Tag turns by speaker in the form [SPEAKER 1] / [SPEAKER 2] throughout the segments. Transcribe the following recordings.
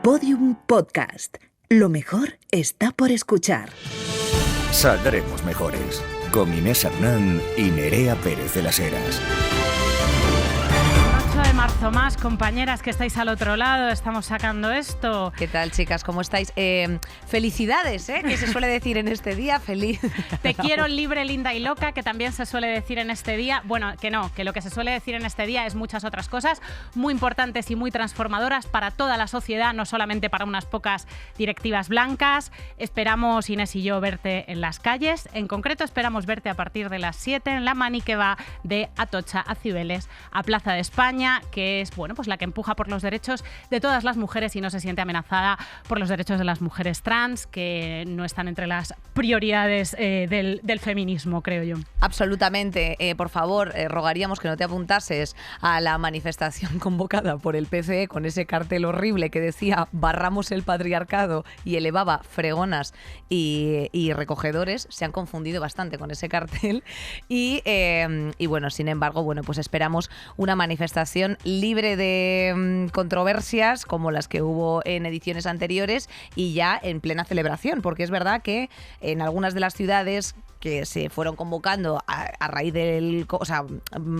[SPEAKER 1] Podium Podcast. Lo mejor está por escuchar.
[SPEAKER 2] Saldremos mejores. Con Inés Hernán y Nerea Pérez de las Heras.
[SPEAKER 3] 8 de marzo más, compañeras que estáis al otro lado, estamos sacando esto.
[SPEAKER 4] ¿Qué tal, chicas? ¿Cómo estáis? Felicidades, que se suele decir en este día. Feliz.
[SPEAKER 3] Te quiero libre, linda y loca, que también se suele decir en este día. Bueno, que no, que lo que se suele decir en este día es muchas otras cosas muy importantes y muy transformadoras para toda la sociedad, no solamente para unas pocas directivas blancas. Esperamos, Inés y yo, verte en las calles. En concreto, esperamos verte a partir de las 7 en la mani que va de Atocha a Cibeles a Plaza de España, que es pues la que empuja por los derechos de todas las mujeres y no se siente amenazada por los derechos de las mujeres trans, que no están entre las prioridades del feminismo, creo yo.
[SPEAKER 4] Absolutamente. Por favor, rogaríamos que no te apuntases a la manifestación convocada por el PCE con ese cartel horrible que decía barramos el patriarcado y elevaba fregonas y recogedores. Se han confundido bastante con ese cartel y bueno, sin embargo, pues esperamos una manifestación libre de controversias como las que hubo en ediciones anteriores y ya en plena celebración, porque es verdad que en algunas de las ciudades que se fueron convocando a raíz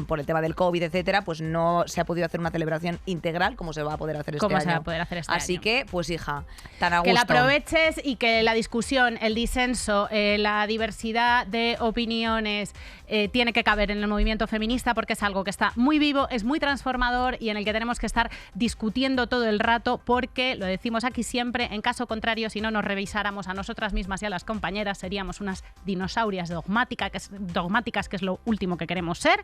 [SPEAKER 4] por el tema del COVID, etcétera, pues no se ha podido hacer una celebración integral como se va a poder hacer este año.
[SPEAKER 3] Se va a poder hacer este
[SPEAKER 4] Así
[SPEAKER 3] año.
[SPEAKER 4] que, pues hija, tan a gusto.
[SPEAKER 3] Que la aproveches y que la discusión, el disenso, la diversidad de opiniones tiene que caber en el movimiento feminista, porque es algo que está muy vivo, es muy transformador y en el que tenemos que estar discutiendo todo el rato, porque, lo decimos aquí siempre, en caso contrario, si no nos revisáramos a nosotras mismas y a las compañeras, seríamos unas dinosaurias dogmáticas, que es lo último que queremos ser,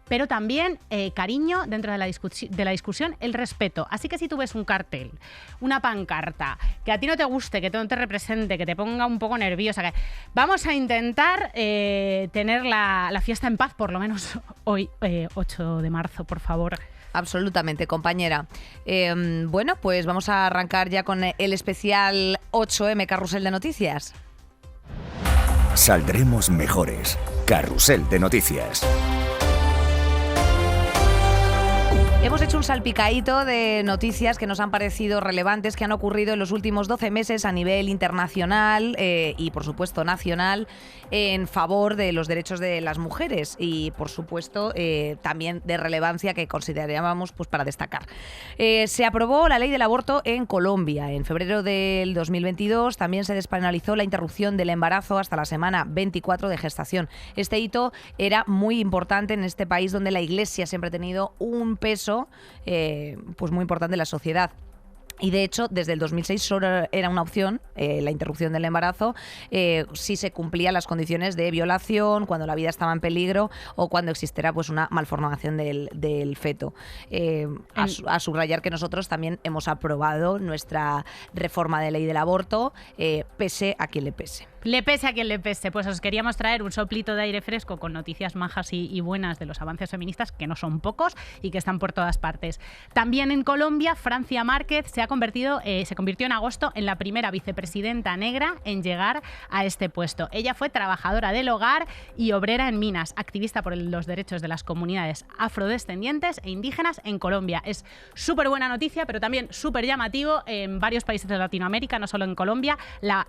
[SPEAKER 3] pero también cariño dentro de la discusión, el respeto. Así que si tú ves un cartel, una pancarta, que a ti no te guste, que no te represente, que te ponga un poco nerviosa, vamos a intentar tener la fiesta en paz, por lo menos hoy, 8 de marzo, por favor.
[SPEAKER 4] Absolutamente, compañera. Pues vamos a arrancar ya con el especial 8M Carrusel de Noticias.
[SPEAKER 2] Saldremos mejores. Carrusel de Noticias.
[SPEAKER 4] Hemos hecho un salpicadito de noticias que nos han parecido relevantes, que han ocurrido en los últimos 12 meses a nivel internacional y, por supuesto, nacional, en favor de los derechos de las mujeres y, por supuesto, también de relevancia que considerábamos para destacar. Se aprobó la ley del aborto en Colombia. En febrero del 2022 también se despenalizó la interrupción del embarazo hasta la semana 24 de gestación. Este hito era muy importante en este país donde la Iglesia siempre ha tenido un peso muy importante en la sociedad. Y de hecho, desde el 2006 solo era una opción, la interrupción del embarazo, si se cumplían las condiciones de violación, cuando la vida estaba en peligro o cuando existiera una malformación del feto. A subrayar que nosotros también hemos aprobado nuestra reforma de ley del aborto, pese a quien le pese.
[SPEAKER 3] Le pese a quien le pese, pues os queríamos traer un soplito de aire fresco con noticias majas y buenas de los avances feministas, que no son pocos y que están por todas partes. También en Colombia, Francia Márquez se convirtió en agosto en la primera vicepresidenta negra en llegar a este puesto. Ella fue trabajadora del hogar y obrera en minas, activista por los derechos de las comunidades afrodescendientes e indígenas en Colombia. Es súper buena noticia, pero también súper llamativo en varios países de Latinoamérica, no solo en Colombia, la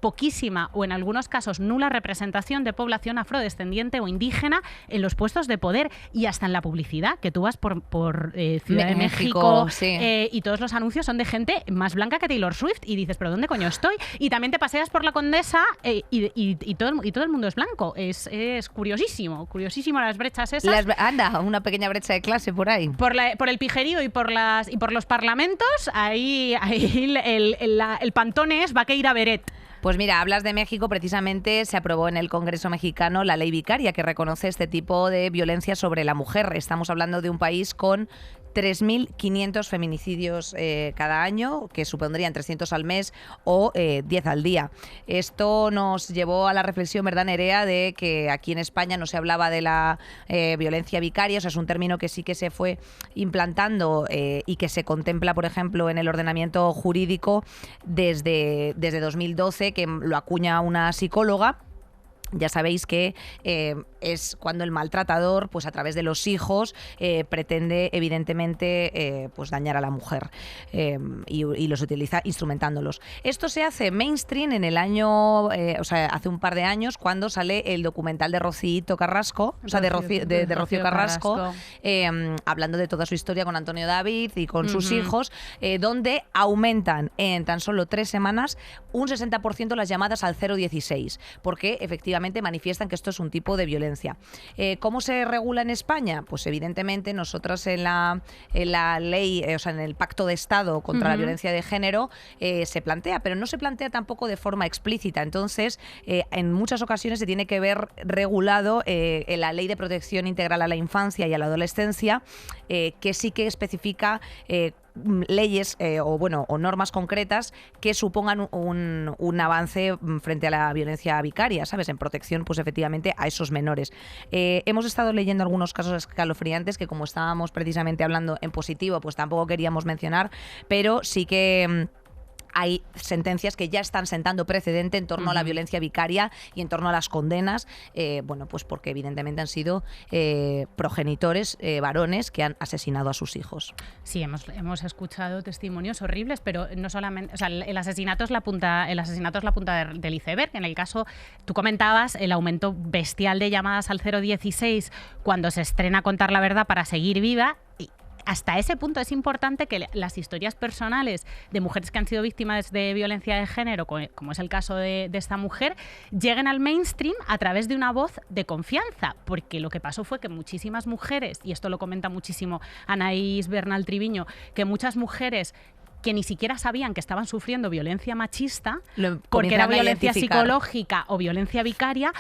[SPEAKER 3] poquísima o en algunos casos nula representación de población afrodescendiente o indígena en los puestos de poder y hasta en la publicidad, que tú vas por Ciudad de México
[SPEAKER 4] sí.
[SPEAKER 3] Y todos los anuncios son de gente más blanca que Taylor Swift y dices, ¿pero dónde coño estoy? Y también te paseas por la Condesa y todo el mundo es blanco. Es curiosísimo las brechas esas.
[SPEAKER 4] Anda, una pequeña brecha de clase por ahí.
[SPEAKER 3] Por el pijerío y por los parlamentos, ahí el pantone es Vaqueira Beret.
[SPEAKER 4] Pues mira, hablas de México, precisamente se aprobó en el Congreso mexicano la ley vicaria que reconoce este tipo de violencia sobre la mujer. Estamos hablando de un país con 3.500 feminicidios cada año, que supondrían 300 al mes o 10 al día. Esto nos llevó a la reflexión, ¿verdad, Nerea?, de que aquí en España no se hablaba de la violencia vicaria. O sea, es un término que sí que se fue implantando y que se contempla, por ejemplo, en el ordenamiento jurídico desde 2012, que lo acuña una psicóloga. Ya sabéis que es cuando el maltratador, pues a través de los hijos, pretende evidentemente pues dañar a la mujer y los utiliza instrumentándolos. Esto se hace mainstream en el año, hace un par de años, cuando sale el documental de Rocío Carrasco, de Rocío Carrasco, hablando de toda su historia con Antonio David y con sus hijos, donde aumentan en tan solo 3 semanas un 60% las llamadas al 016, porque efectivamente manifiestan que esto es un tipo de violencia. ¿Cómo se regula en España? Pues evidentemente nosotras en la ley, en el Pacto de Estado contra la violencia de género se plantea, pero no se plantea tampoco de forma explícita. Entonces, en muchas ocasiones se tiene que ver regulado en la Ley de Protección Integral a la Infancia y a la Adolescencia, que sí que especifica leyes o normas concretas que supongan un avance frente a la violencia vicaria, ¿sabes? En protección, pues efectivamente, a esos menores. Hemos estado leyendo algunos casos escalofriantes que, como estábamos precisamente hablando en positivo, pues tampoco queríamos mencionar, pero sí que hay sentencias que ya están sentando precedente en torno a la violencia vicaria y en torno a las condenas, pues porque evidentemente han sido progenitores varones que han asesinado a sus hijos.
[SPEAKER 3] Sí, hemos escuchado testimonios horribles, pero no solamente, el asesinato es la punta del iceberg. En el caso, tú comentabas el aumento bestial de llamadas al 016 cuando se estrena Contar la Verdad para seguir viva. Hasta ese punto es importante que las historias personales de mujeres que han sido víctimas de violencia de género, como es el caso de esta mujer, lleguen al mainstream a través de una voz de confianza, porque lo que pasó fue que muchísimas mujeres, y esto lo comenta muchísimo Anaís Bernal Triviño, que muchas mujeres que ni siquiera sabían que estaban sufriendo violencia machista, porque era violencia psicológica o violencia vicaria,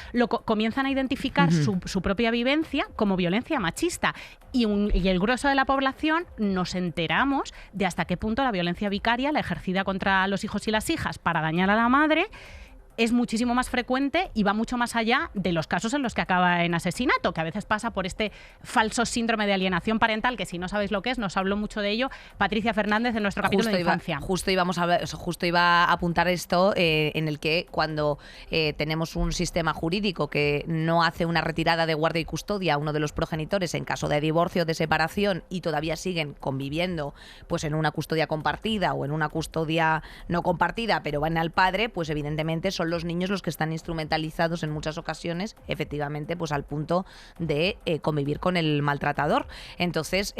[SPEAKER 3] comienzan a identificar su propia vivencia como violencia machista. Y el grueso de la población nos enteramos de hasta qué punto la violencia vicaria, la ejercida contra los hijos y las hijas para dañar a la madre, es muchísimo más frecuente y va mucho más allá de los casos en los que acaba en asesinato, que a veces pasa por este falso síndrome de alienación parental, que si no sabéis lo que es, nos habló mucho de ello Patricia Fernández en nuestro capítulo de infancia.
[SPEAKER 4] Justo iba a apuntar esto, en el que cuando tenemos un sistema jurídico que no hace una retirada de guardia y custodia a uno de los progenitores en caso de divorcio o de separación y todavía siguen conviviendo pues en una custodia compartida o en una custodia no compartida, pero van al padre, pues evidentemente son los niños los que están instrumentalizados en muchas ocasiones, efectivamente, pues al punto de convivir con el maltratador. Entonces,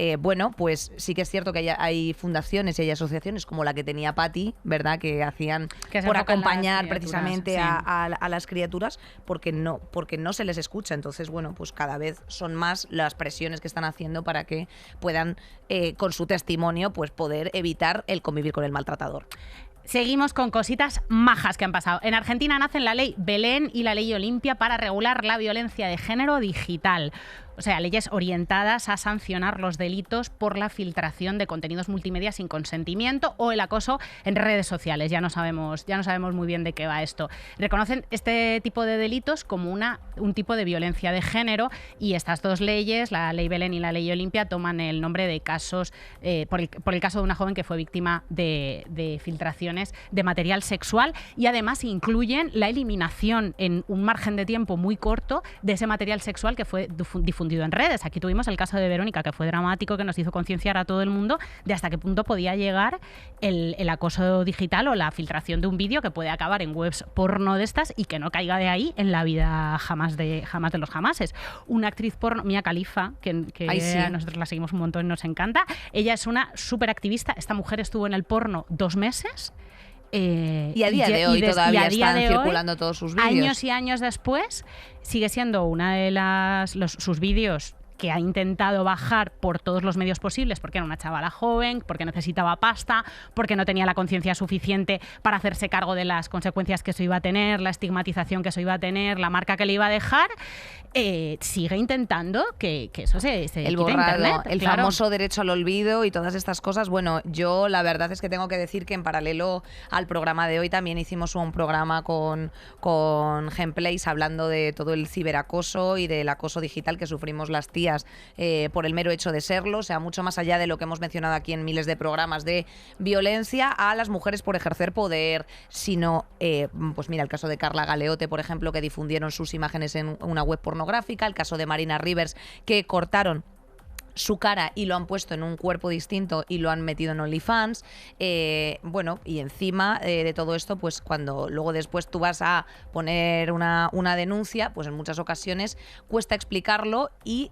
[SPEAKER 4] pues sí que es cierto que hay fundaciones y hay asociaciones como la que tenía Patti, ¿verdad?, que hacían por acompañar precisamente a las criaturas, porque no se les escucha. Entonces, pues cada vez son más las presiones que están haciendo para que puedan, con su testimonio, pues poder evitar el convivir con el maltratador.
[SPEAKER 3] Seguimos con cositas majas que han pasado. En Argentina nacen la ley Belén y la ley Olimpia para regular la violencia de género digital. O sea, leyes orientadas a sancionar los delitos por la filtración de contenidos multimedia sin consentimiento o el acoso en redes sociales. Ya no sabemos muy bien de qué va esto. Reconocen este tipo de delitos como un tipo de violencia de género, y estas dos leyes, la ley Belén y la ley Olimpia, toman el nombre de casos, por el caso de una joven que fue víctima de filtraciones de material sexual, y además incluyen la eliminación en un margen de tiempo muy corto de ese material sexual que fue difundido en redes. Aquí tuvimos el caso de Verónica, que fue dramático, que nos hizo concienciar a todo el mundo de hasta qué punto podía llegar el acoso digital o la filtración de un vídeo que puede acabar en webs porno de estas y que no caiga de ahí en la vida jamás de los jamases. Una actriz porno, Mia Khalifa, que nosotros la seguimos un montón y nos encanta. Ella es una súper activista. Esta mujer estuvo en el porno 2 meses.
[SPEAKER 4] Y a día de hoy todavía están circulando todos sus vídeos.
[SPEAKER 3] Años y años después, sigue siendo una de sus vídeos que ha intentado bajar por todos los medios posibles, porque era una chavala joven, porque necesitaba pasta, porque no tenía la conciencia suficiente para hacerse cargo de las consecuencias que eso iba a tener, la estigmatización que eso iba a tener, la marca que le iba a dejar. Sigue intentando que eso se
[SPEAKER 4] el
[SPEAKER 3] borrado,
[SPEAKER 4] Internet, el famoso derecho al olvido y todas estas cosas. Bueno, yo la verdad es que tengo que decir que en paralelo al programa de hoy también hicimos un programa con Gameplays hablando de todo el ciberacoso y del acoso digital que sufrimos las tías días por el mero hecho de serlo, o sea, mucho más allá de lo que hemos mencionado aquí en miles de programas de violencia a las mujeres por ejercer poder, sino, pues mira, el caso de Carla Galeote, por ejemplo, que difundieron sus imágenes en una web pornográfica, el caso de Marina Rivers, que cortaron su cara y lo han puesto en un cuerpo distinto y lo han metido en OnlyFans. Bueno, y encima de todo esto, pues cuando luego después tú vas a poner una denuncia, pues en muchas ocasiones cuesta explicarlo y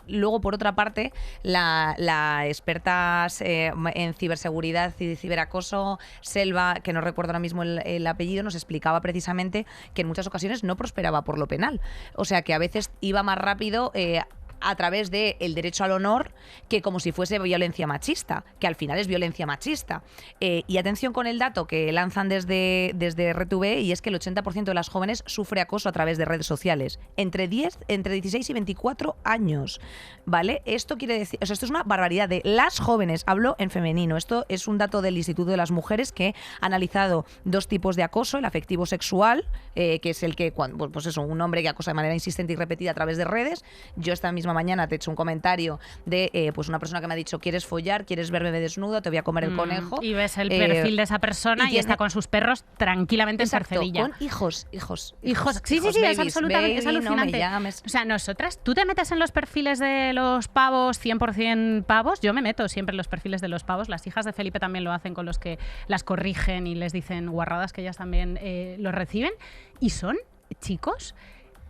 [SPEAKER 4] luego, por otra parte, la experta en ciberseguridad y ciberacoso, Selva, que no recuerdo ahora mismo el apellido, nos explicaba precisamente que en muchas ocasiones no prosperaba por lo penal. O sea, que a veces iba más rápido a través del derecho al honor que como si fuese violencia machista, que al final es violencia machista. Y atención con el dato que lanzan desde RTV, y es que el 80% de las jóvenes sufre acoso a través de redes sociales, entre 16 y 24 años, ¿vale? Esto quiere decir, o sea, esto es una barbaridad de las jóvenes, hablo en femenino. Esto es un dato del Instituto de las Mujeres que ha analizado dos tipos de acoso, el afectivo sexual, que es el que, cuando, pues eso, un hombre que acosa de manera insistente y repetida a través de redes. Yo esta misma mañana te he hecho un comentario de pues una persona que me ha dicho: ¿quieres follar? ¿Quieres verme desnudo? Te voy a comer el conejo.
[SPEAKER 3] Y ves el perfil de esa persona y está con sus perros tranquilamente en Cercedilla.
[SPEAKER 4] Con hijos.
[SPEAKER 3] Sí,
[SPEAKER 4] babies,
[SPEAKER 3] es absolutamente, es alucinante. O sea, nosotras, tú te metes en los perfiles de los pavos, 100% pavos. Yo me meto siempre en los perfiles de los pavos. Las hijas de Felipe también lo hacen, con los que las corrigen y les dicen guarradas, que ellas también los reciben. Y son chicos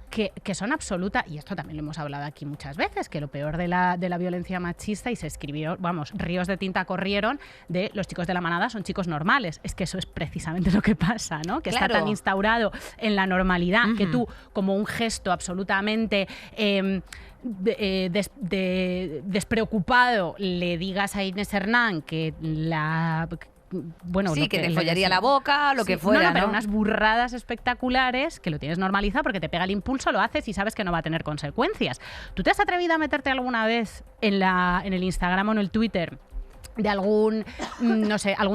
[SPEAKER 3] que son absoluta, y esto también lo hemos hablado aquí muchas veces, que lo peor de la violencia machista, y se escribió, vamos, ríos de tinta corrieron de los chicos de la manada son chicos normales. Es que eso es precisamente lo que pasa, ¿no? Que claro, está tan instaurado en la normalidad que tú, como un gesto absolutamente despreocupado, le digas a Inés Hernán que
[SPEAKER 4] sí, que te follaría la boca, lo que fuera,
[SPEAKER 3] pero unas burradas espectaculares que lo tienes normalizado porque te pega el impulso, lo haces y sabes que no va a tener consecuencias. ¿Tú te has atrevido a meterte alguna vez en el Instagram o en el Twitter de algún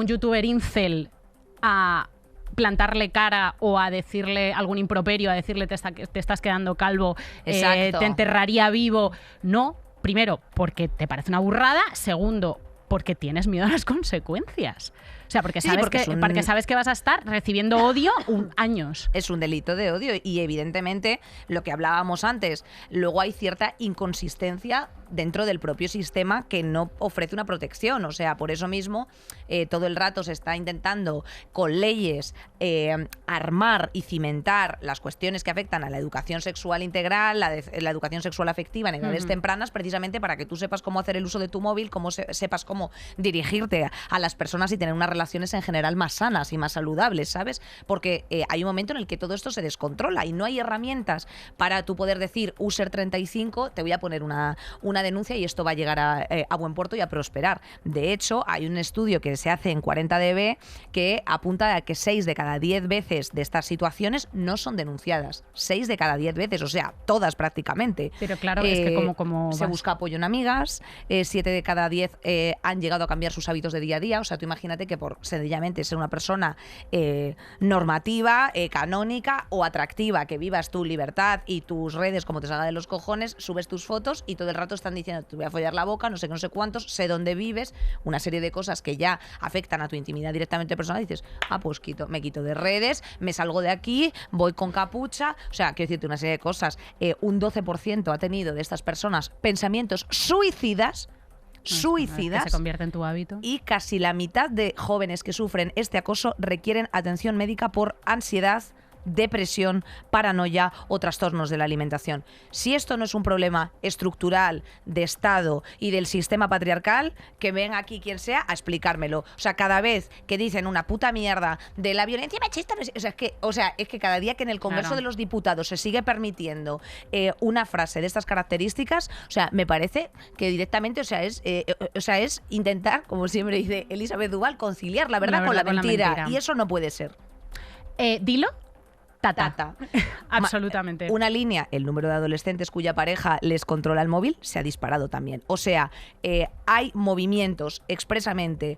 [SPEAKER 3] youtuber incel a plantarle cara o a decirle algún improperio, a decirle te estás quedando calvo, te enterraría vivo? No, primero, porque te parece una burrada. Segundo, porque tienes miedo a las consecuencias. O sea, porque sabes que vas a estar recibiendo odio años.
[SPEAKER 4] Es un delito de odio y evidentemente lo que hablábamos antes, luego hay cierta inconsistencia dentro del propio sistema que no ofrece una protección. O sea, por eso mismo todo el rato se está intentando con leyes armar y cimentar las cuestiones que afectan a la educación sexual integral, la educación sexual afectiva en edades tempranas, precisamente para que tú sepas cómo hacer el uso de tu móvil, sepas cómo dirigirte a las personas y tener unas relaciones en general más sanas y más saludables, ¿sabes? Porque hay un momento en el que todo esto se descontrola y no hay herramientas para tú poder decir user 35, te voy a poner una denuncia y esto va a llegar a buen puerto y a prosperar. De hecho, hay un estudio que se hace en 40dB que apunta a que 6 de cada 10 veces de estas situaciones no son denunciadas. 6 de cada 10 veces, o sea, todas prácticamente.
[SPEAKER 3] Pero claro, es que como
[SPEAKER 4] se busca apoyo en amigas, 7 de cada 10 han llegado a cambiar sus hábitos de día a día. O sea, tú imagínate que por sencillamente ser una persona normativa, canónica o atractiva, que vivas tu libertad y tus redes como te salga de los cojones, subes tus fotos y todo el rato están diciendo te voy a follar la boca, no sé qué, no sé cuántos, sé dónde vives, una serie de cosas que ya afectan a tu intimidad directamente personal. Y dices, pues me quito de redes, me salgo de aquí, voy con capucha. O sea, quiero decirte una serie de cosas. Un 12% ha tenido de estas personas pensamientos suicidas.
[SPEAKER 3] Que se convierte en tu hábito.
[SPEAKER 4] Y casi la mitad de jóvenes que sufren este acoso requieren atención médica por ansiedad, depresión, paranoia o trastornos de la alimentación. Si esto no es un problema estructural de Estado y del sistema patriarcal, que venga aquí quien sea a explicármelo. O sea, cada vez que dicen una puta mierda de la violencia machista, es que cada día que en el Congreso de los Diputados se sigue permitiendo una frase de estas características, o sea, me parece que directamente, es intentar, como siempre dice Elizabeth Duval, conciliar la verdad con la mentira. Y eso no puede ser.
[SPEAKER 3] Dilo. Tata. Absolutamente.
[SPEAKER 4] Una línea, el número de adolescentes cuya pareja les controla el móvil se ha disparado también. O sea, hay movimientos expresamente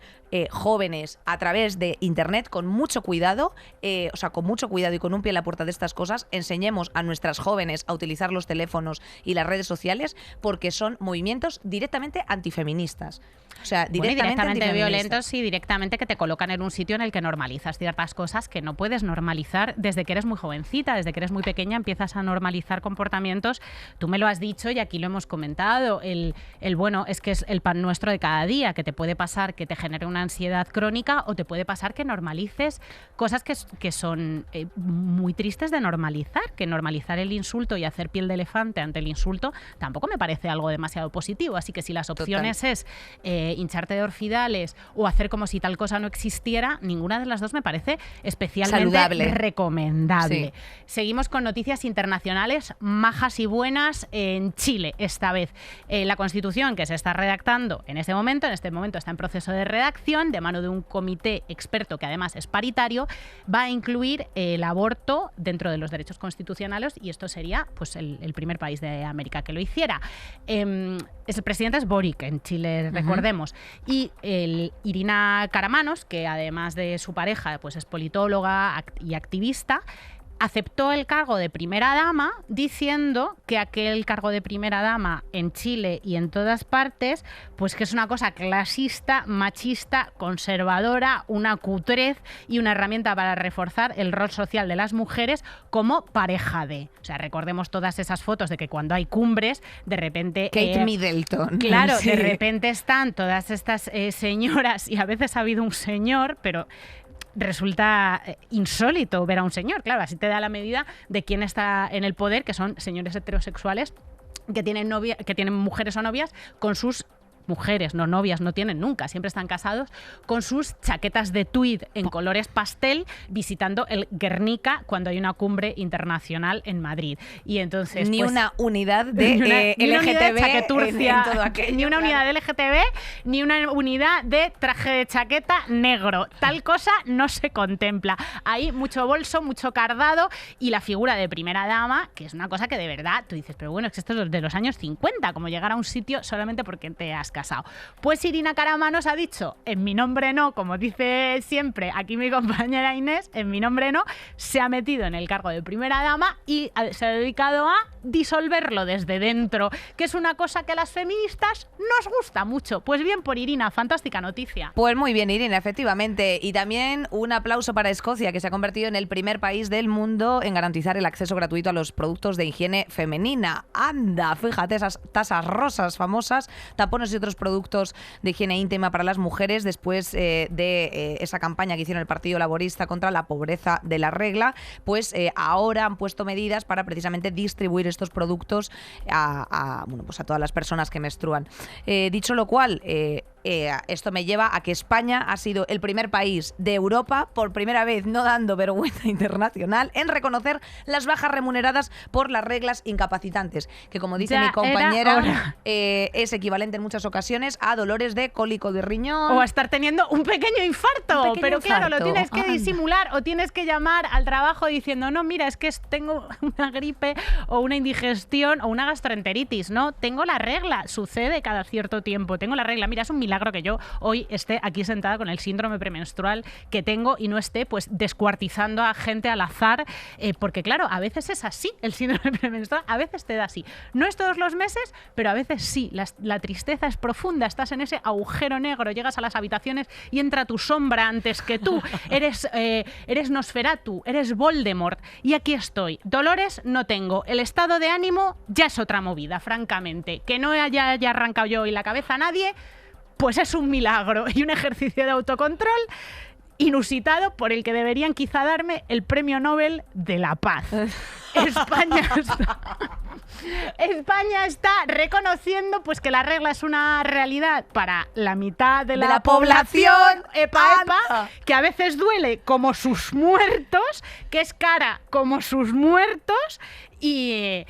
[SPEAKER 4] jóvenes a través de Internet con mucho cuidado, con mucho cuidado y con un pie en la puerta de estas cosas. Enseñemos a nuestras jóvenes a utilizar los teléfonos y las redes sociales porque son movimientos directamente antifeministas. O sea,
[SPEAKER 3] directamente violentos y directamente que te colocan en un sitio en el que normalizas ciertas cosas que no puedes normalizar desde que eres muy jovencita, desde que eres muy pequeña empiezas a normalizar comportamientos. Tú me lo has dicho y aquí lo hemos comentado. Bueno, es que es el pan nuestro de cada día, que te puede pasar que te genere una ansiedad crónica o te puede pasar que normalices cosas que son muy tristes de normalizar, que normalizar el insulto y hacer piel de elefante ante el insulto tampoco me parece algo demasiado positivo. Así que si las opciones es hincharte de orfidales o hacer como si tal cosa no existiera, ninguna de las dos me parece especialmente recomendable. Sí. Seguimos con noticias internacionales majas y buenas en Chile, esta vez. La Constitución que se está redactando en este momento está en proceso de redacción de mano de un comité experto que además es paritario, va a incluir el aborto dentro de los derechos constitucionales y esto sería pues el primer país de América que lo hiciera. El presidente es Boric en Chile, recordemos, y Irina Karamanos, que además de su pareja pues es politóloga y activista, aceptó el cargo de primera dama diciendo que aquel cargo de primera dama en Chile y en todas partes, pues que es una cosa clasista, machista, conservadora, una cutrez y una herramienta para reforzar el rol social de las mujeres como pareja de. O sea, recordemos todas esas fotos de que cuando hay cumbres, de repente...
[SPEAKER 4] Kate Middleton.
[SPEAKER 3] Claro, sí. De repente están todas estas señoras y a veces ha habido un señor, pero... resulta insólito ver a un señor, claro, así te da la medida de quién está en el poder, que son señores heterosexuales que tienen mujeres o novias con sus mujeres, no novias, no tienen nunca, siempre están casados, con sus chaquetas de tweed en colores pastel visitando el Guernica cuando hay una cumbre internacional en Madrid. Y entonces
[SPEAKER 4] ni pues, una unidad de LGTB en todo aquello,
[SPEAKER 3] ni una unidad de LGTB, ni una unidad de traje de chaqueta negro. Tal cosa no se contempla. Hay mucho bolso, mucho cardado y la figura de primera dama, que es una cosa que de verdad tú dices, pero bueno, es que esto es de los años 50, como llegar a un sitio solamente porque te has casado. Pues Irina Karamanos ha dicho, en mi nombre no, como dice siempre aquí mi compañera Inés, en mi nombre no, se ha metido en el cargo de primera dama y se ha dedicado a disolverlo desde dentro, que es una cosa que a las feministas nos gusta mucho. Pues bien por Irina, fantástica noticia.
[SPEAKER 4] Pues muy bien Irina, efectivamente. Y también un aplauso para Escocia, que se ha convertido en el primer país del mundo en garantizar el acceso gratuito a los productos de higiene femenina. Anda, fíjate, esas tasas rosas famosas, tapones y otros productos de higiene íntima para las mujeres después de esa campaña que hicieron el Partido Laborista contra la pobreza de la regla, pues ahora han puesto medidas para precisamente distribuir estos productos a todas las personas que menstruan. Dicho lo cual, esto me lleva a que España ha sido el primer país de Europa, por primera vez no dando vergüenza internacional, en reconocer las bajas remuneradas por las reglas incapacitantes, que como dice mi compañera, es equivalente en muchas ocasiones a dolores de cólico de riñón.
[SPEAKER 3] O a estar teniendo un pequeño infarto. Claro, lo tienes que disimular o tienes que llamar al trabajo diciendo, no, mira, es que tengo una gripe o una indigestión o una gastroenteritis, ¿no? Tengo la regla, sucede cada cierto tiempo, tengo la regla. Mira, es un milagro que yo hoy esté aquí sentada con el síndrome premenstrual que tengo y no esté pues descuartizando a gente al azar, porque claro, a veces es así el síndrome premenstrual, a veces te da así. No es todos los meses, pero a veces sí. La tristeza es profunda, estás en ese agujero negro, llegas a las habitaciones y entra tu sombra antes que tú. Eres Nosferatu, eres Voldemort y aquí estoy. Dolores no tengo. El estado de ánimo ya es otra movida, francamente. Que no haya arrancado yo y la cabeza a nadie, pues es un milagro y un ejercicio de autocontrol inusitado por el que deberían quizá darme el Premio Nobel de la Paz. España está reconociendo pues que la regla es una realidad para la mitad de la población, que a veces duele como sus muertos, que es cara como sus muertos y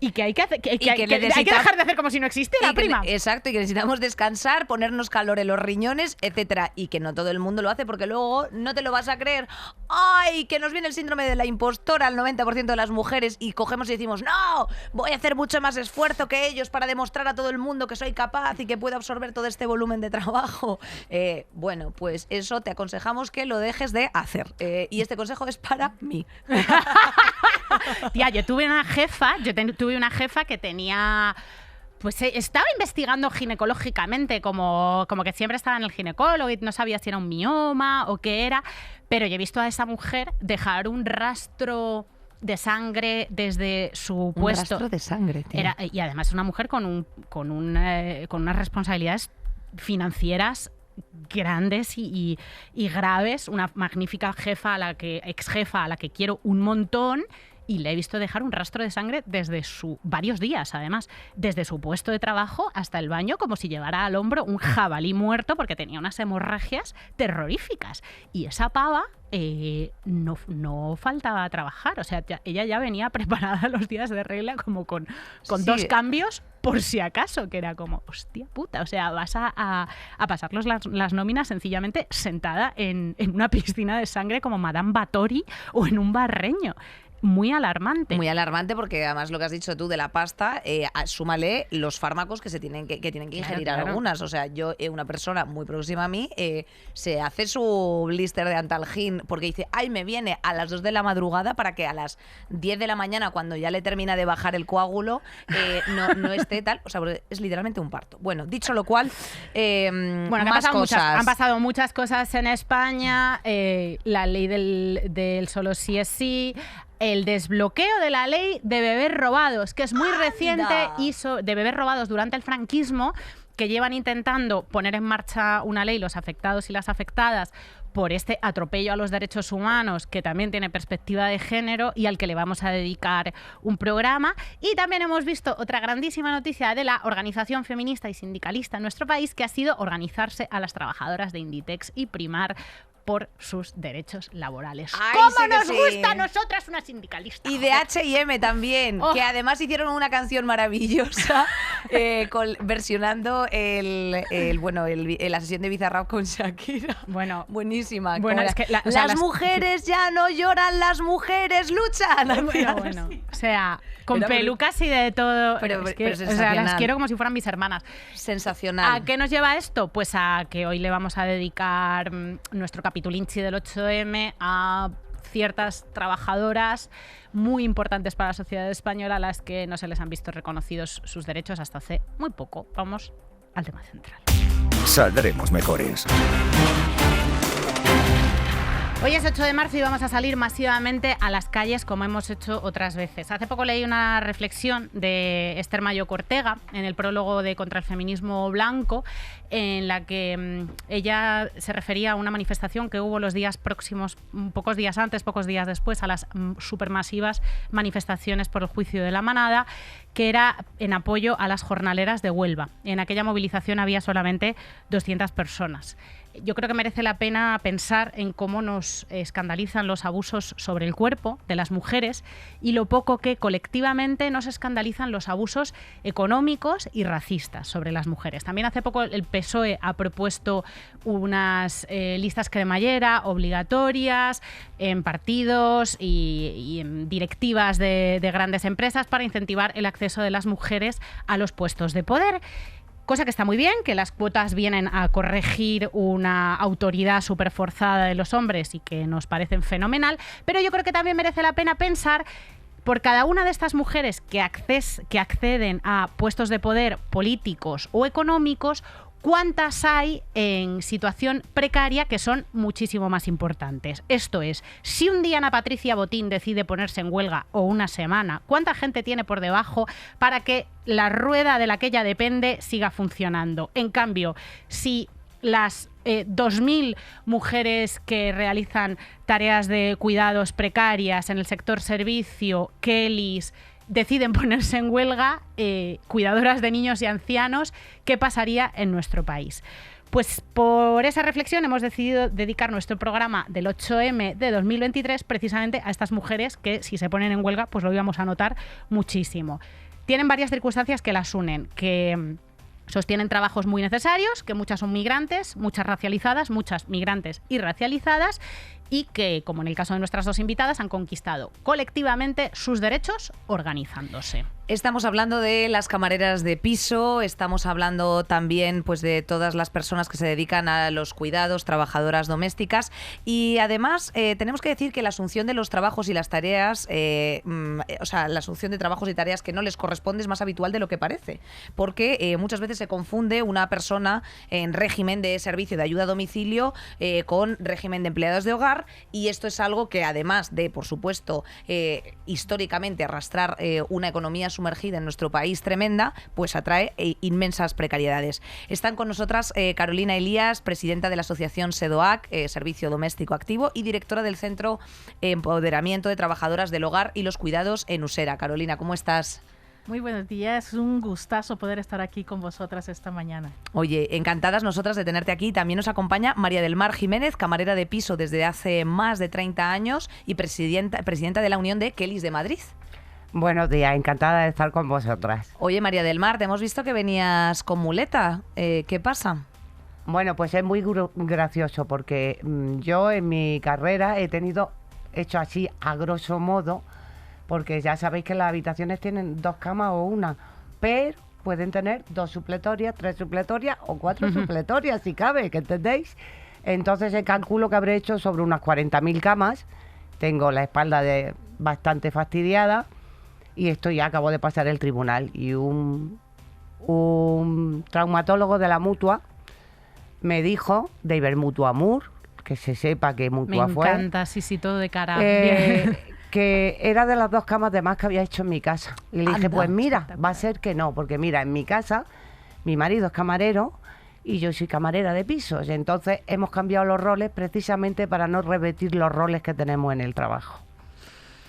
[SPEAKER 3] Y que hay que
[SPEAKER 4] que
[SPEAKER 3] dejar de hacer como si no existiera, prima.
[SPEAKER 4] Exacto, y que necesitamos descansar, ponernos calor en los riñones, etcétera. Y que no todo el mundo lo hace porque luego no te lo vas a creer. ¡Ay! Que nos viene el síndrome de la impostora al 90% de las mujeres y cogemos y decimos ¡no! Voy a hacer mucho más esfuerzo que ellos para demostrar a todo el mundo que soy capaz y que puedo absorber todo este volumen de trabajo. Bueno, pues eso te aconsejamos que lo dejes de hacer. Y este consejo es para mí.
[SPEAKER 3] Tía, yo tuve una jefa que tenía... Pues estaba investigando ginecológicamente, como que siempre estaba en el ginecólogo y no sabía si era un mioma o qué era, pero yo he visto a esa mujer dejar un rastro de sangre desde su puesto.
[SPEAKER 4] Un rastro de sangre, tío.
[SPEAKER 3] Y además una mujer con unas responsabilidades financieras grandes y graves, una magnífica ex jefa a la que quiero un montón. Y le he visto dejar un rastro de sangre desde varios días, además, desde su puesto de trabajo hasta el baño, como si llevara al hombro un jabalí muerto porque tenía unas hemorragias terroríficas. Y esa pava no faltaba a trabajar, o sea, ella ya venía preparada los días de regla como con
[SPEAKER 4] Sí.
[SPEAKER 3] 2 cambios por si acaso, que era como, hostia puta, o sea, vas a pasarlos las nóminas sencillamente sentada en una piscina de sangre como Madame Báthory o en un barreño. Muy alarmante.
[SPEAKER 4] Muy alarmante porque además lo que has dicho tú de la pasta, súmale los fármacos que tienen que ingerir
[SPEAKER 3] Claro.
[SPEAKER 4] algunas. O sea, yo, una persona muy próxima a mí, se hace su blister de Antalgin porque dice, ay, me viene a las 2 de la madrugada para que a las 10 de la mañana, cuando ya le termina de bajar el coágulo, no esté tal. O sea, es literalmente un parto. Bueno, dicho lo cual,
[SPEAKER 3] Bueno,
[SPEAKER 4] más cosas.
[SPEAKER 3] han pasado muchas cosas en España, la ley del solo sí es sí, el desbloqueo de la ley de bebés robados, que es muy reciente, de bebés robados durante el franquismo, que llevan intentando poner en marcha una ley los afectados y las afectadas por este atropello a los derechos humanos, que también tiene perspectiva de género y al que le vamos a dedicar un programa. Y también hemos visto otra grandísima noticia de la organización feminista y sindicalista en nuestro país, que ha sido organizarse a las trabajadoras de Inditex y primar por sus derechos laborales.
[SPEAKER 4] Ay,
[SPEAKER 3] ¿Cómo
[SPEAKER 4] sí que
[SPEAKER 3] nos
[SPEAKER 4] sí.
[SPEAKER 3] gusta a nosotras una sindicalista?
[SPEAKER 4] Y de
[SPEAKER 3] joder.
[SPEAKER 4] H&M también, que además hicieron una canción maravillosa versionando la sesión de Bizarrap con Shakira.
[SPEAKER 3] Bueno,
[SPEAKER 4] Buenísima.
[SPEAKER 3] Bueno,
[SPEAKER 4] Como
[SPEAKER 3] es que
[SPEAKER 4] las mujeres ya no lloran, las mujeres luchan.
[SPEAKER 3] bueno. O sea, con
[SPEAKER 4] Era
[SPEAKER 3] pelucas y de todo.
[SPEAKER 4] Pero
[SPEAKER 3] Es que, o sea,
[SPEAKER 4] sensacional.
[SPEAKER 3] las quiero como si fueran mis hermanas.
[SPEAKER 4] Sensacional.
[SPEAKER 3] ¿A qué nos lleva esto? Pues a que hoy le vamos a dedicar nuestro capitulinchi del 8M a ciertas trabajadoras muy importantes para la sociedad española a las que no se les han visto reconocidos sus derechos hasta hace muy poco. Vamos al tema central.
[SPEAKER 2] Saldremos mejores.
[SPEAKER 3] Hoy es 8 de marzo y vamos a salir masivamente a las calles como hemos hecho otras veces. Hace poco leí una reflexión de Esther Mayo Cortega en el prólogo de Contra el feminismo blanco, en la que ella se refería a una manifestación que hubo los días próximos, pocos días antes, pocos días después, a las supermasivas manifestaciones por el juicio de la manada, que era en apoyo a las jornaleras de Huelva. En aquella movilización había solamente 200 personas. Yo creo que merece la pena pensar en cómo nos escandalizan los abusos sobre el cuerpo de las mujeres y lo poco que colectivamente nos escandalizan los abusos económicos y racistas sobre las mujeres. También hace poco el PSOE ha propuesto unas listas cremallera obligatorias en partidos y en directivas de grandes empresas para incentivar el acceso de las mujeres a los puestos de poder. Cosa que está muy bien, que las cuotas vienen a corregir una autoridad súper forzada de los hombres y que nos parecen fenomenal, pero yo creo que también merece la pena pensar por cada una de estas mujeres que acceden a puestos de poder políticos o económicos, cuántas hay en situación precaria que son muchísimo más importantes. Esto es, si un día Ana Patricia Botín decide ponerse en huelga o una semana, ¿cuánta gente tiene por debajo para que la rueda de la que ella depende siga funcionando? En cambio, si las 2.000 mujeres que realizan tareas de cuidados precarias en el sector servicio, Kellys, deciden ponerse en huelga, cuidadoras de niños y ancianos, ¿qué pasaría en nuestro país? Pues por esa reflexión hemos decidido dedicar nuestro programa del 8M de 2023 precisamente a estas mujeres que si se ponen en huelga pues lo íbamos a notar muchísimo. tienen varias circunstancias que las unen, que sostienen trabajos muy necesarios, que muchas son migrantes, muchas racializadas, muchas migrantes y racializadas, y que, como en el caso de nuestras dos invitadas, han conquistado colectivamente sus derechos organizándose.
[SPEAKER 4] Estamos hablando de las camareras de piso, estamos hablando también pues de todas las personas que se dedican a los cuidados, trabajadoras domésticas, y además tenemos que decir que la asunción de los trabajos y las tareas, la asunción de trabajos y tareas que no les corresponde es más habitual de lo que parece, porque muchas veces se confunde una persona en régimen de servicio de ayuda a domicilio con régimen de empleados de hogar, y esto es algo que, además de, por supuesto, históricamente arrastrar una economía sumergida en nuestro país tremenda, pues atrae inmensas precariedades. Están con nosotras Carolina Elías, presidenta de la asociación SEDOAC, Servicio Doméstico Activo, y directora del Centro Empoderamiento de Trabajadoras del Hogar y los Cuidados en Usera. Carolina, ¿cómo estás?
[SPEAKER 5] Muy buenos días, es un gustazo poder estar aquí con vosotras esta mañana.
[SPEAKER 4] Oye, encantadas nosotras de tenerte aquí. También nos acompaña María del Mar Jiménez, camarera de piso desde hace más de 30 años y presidenta de la Unión de Kellys de Madrid.
[SPEAKER 6] Buenos días, encantada de estar con vosotras.
[SPEAKER 4] Oye, María del Mar, te hemos visto que venías con muleta. ¿Qué pasa?
[SPEAKER 6] Bueno, pues es muy gracioso porque yo en mi carrera he hecho así a grosso modo, porque ya sabéis que las habitaciones tienen 2 camas o una, pero pueden tener 2 supletorias, 3 supletorias o 4 supletorias, si cabe, ¿que entendéis? Entonces el cálculo que habré hecho sobre unas 40.000 camas. Tengo la espalda bastante fastidiada y acabo de pasar el tribunal, y un traumatólogo de la Mutua me dijo, de Ibermutua Mur, que se sepa que Mutua fue.
[SPEAKER 3] Me encanta, sí, todo de cara.
[SPEAKER 6] Que era de las 2 camas de más que había hecho en mi casa. Y le dije, pues mira, va a ser que no, porque mira, en mi casa mi marido es camarero y yo soy camarera de pisos. Entonces hemos cambiado los roles precisamente para no repetir los roles que tenemos en el trabajo.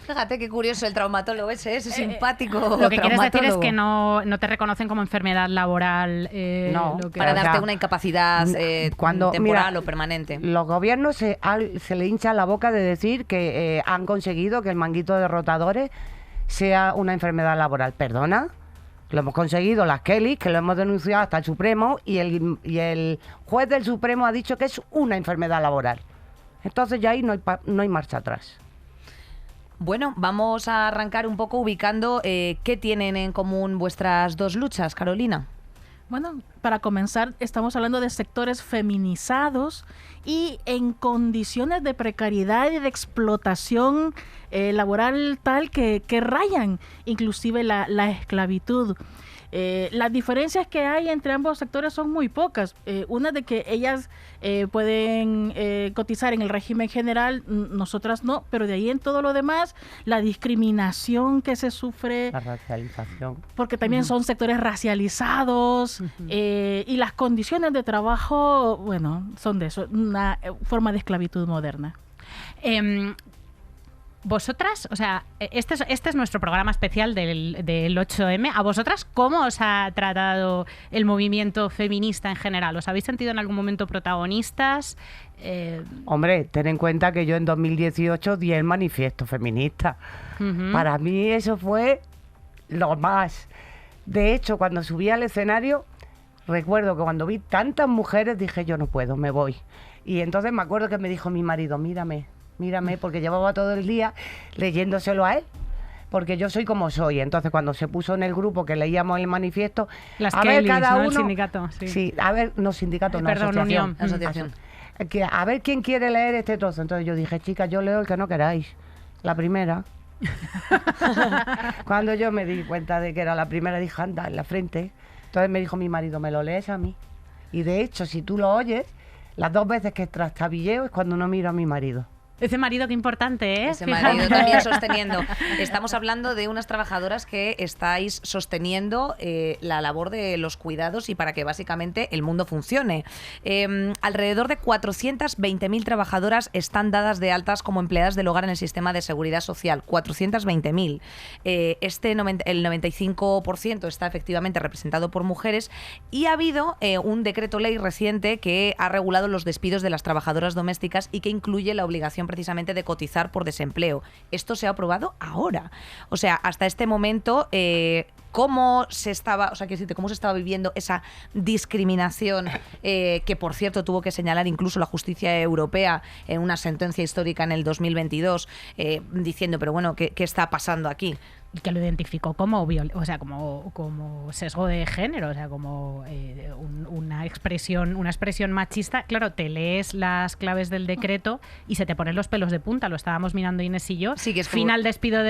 [SPEAKER 4] Fíjate qué curioso el traumatólogo ese simpático.
[SPEAKER 3] Lo que quieres decir es que no te reconocen como enfermedad laboral.
[SPEAKER 4] No, para darte una incapacidad temporal o permanente.
[SPEAKER 6] Los gobiernos se le hincha la boca de decir que han conseguido que el manguito de rotadores sea una enfermedad laboral. ¿Perdona? Lo hemos conseguido las Kellys, que lo hemos denunciado hasta el Supremo, y el juez del Supremo ha dicho que es una enfermedad laboral. Entonces ya ahí no hay marcha atrás.
[SPEAKER 4] Bueno, vamos a arrancar un poco ubicando qué tienen en común vuestras dos luchas, Carolina.
[SPEAKER 5] Bueno, para comenzar, estamos hablando de sectores feminizados y en condiciones de precariedad y de explotación laboral tal que rayan inclusive la esclavitud. Las diferencias que hay entre ambos sectores son muy pocas. Una de que ellas pueden cotizar en el régimen general, nosotras no, pero de ahí en todo lo demás, la discriminación que se sufre.
[SPEAKER 6] La racialización.
[SPEAKER 5] Porque también son sectores racializados y las condiciones de trabajo, bueno, son de eso, una forma de esclavitud moderna. Vosotras, o sea, este es nuestro programa especial del 8M. ¿A vosotras cómo os ha tratado el movimiento feminista en general? ¿Os habéis sentido en algún momento protagonistas?
[SPEAKER 6] Hombre, ten en cuenta que yo en 2018 di el manifiesto feminista. Para mí eso fue lo más. De hecho, cuando subí al escenario, recuerdo que cuando vi tantas mujeres dije, yo no puedo, me voy. Y entonces me acuerdo que me dijo mi marido, mírame, porque llevaba todo el día leyéndoselo a él, porque yo soy como soy. Entonces cuando se puso en el grupo que leíamos el manifiesto,
[SPEAKER 3] las
[SPEAKER 6] a
[SPEAKER 3] Kellys,
[SPEAKER 6] ver cada
[SPEAKER 3] ¿no?
[SPEAKER 6] uno,
[SPEAKER 3] El sindicato,
[SPEAKER 6] sí, a ver, no sindicato, no,
[SPEAKER 3] perdón,
[SPEAKER 4] asociación.
[SPEAKER 6] Que a ver quién quiere leer este trozo. Entonces yo dije, chicas, yo leo el que no queráis, la primera. Cuando yo me di cuenta de que era la primera, dije, anda, en la frente. Entonces me dijo mi marido, ¿me lo lees a mí? Y de hecho, si tú lo oyes, las 2 veces que trastabilleo es cuando no miro a mi marido.
[SPEAKER 3] Ese marido, qué importante, ¿eh?
[SPEAKER 4] Ese marido también sosteniendo. Estamos hablando de unas trabajadoras que estáis sosteniendo la labor de los cuidados y para que básicamente el mundo funcione. Alrededor de 420.000 trabajadoras están dadas de altas como empleadas del hogar en el sistema de seguridad social. 420.000. El 95% está efectivamente representado por mujeres y ha habido un decreto ley reciente que ha regulado los despidos de las trabajadoras domésticas y que incluye la obligación obligación precisamente de cotizar por desempleo. Esto se ha aprobado ahora. O sea, hasta este momento, ¿cómo se estaba viviendo esa discriminación que, por cierto, tuvo que señalar incluso la justicia europea en una sentencia histórica en el 2022, diciendo, pero bueno, ¿qué está pasando aquí?
[SPEAKER 3] Y que lo identificó como como sesgo de género, o sea, como una expresión machista. Claro, te lees las claves del decreto y se te ponen los pelos de punta. Lo estábamos mirando Inés y yo.
[SPEAKER 4] Sí, que es
[SPEAKER 3] final despido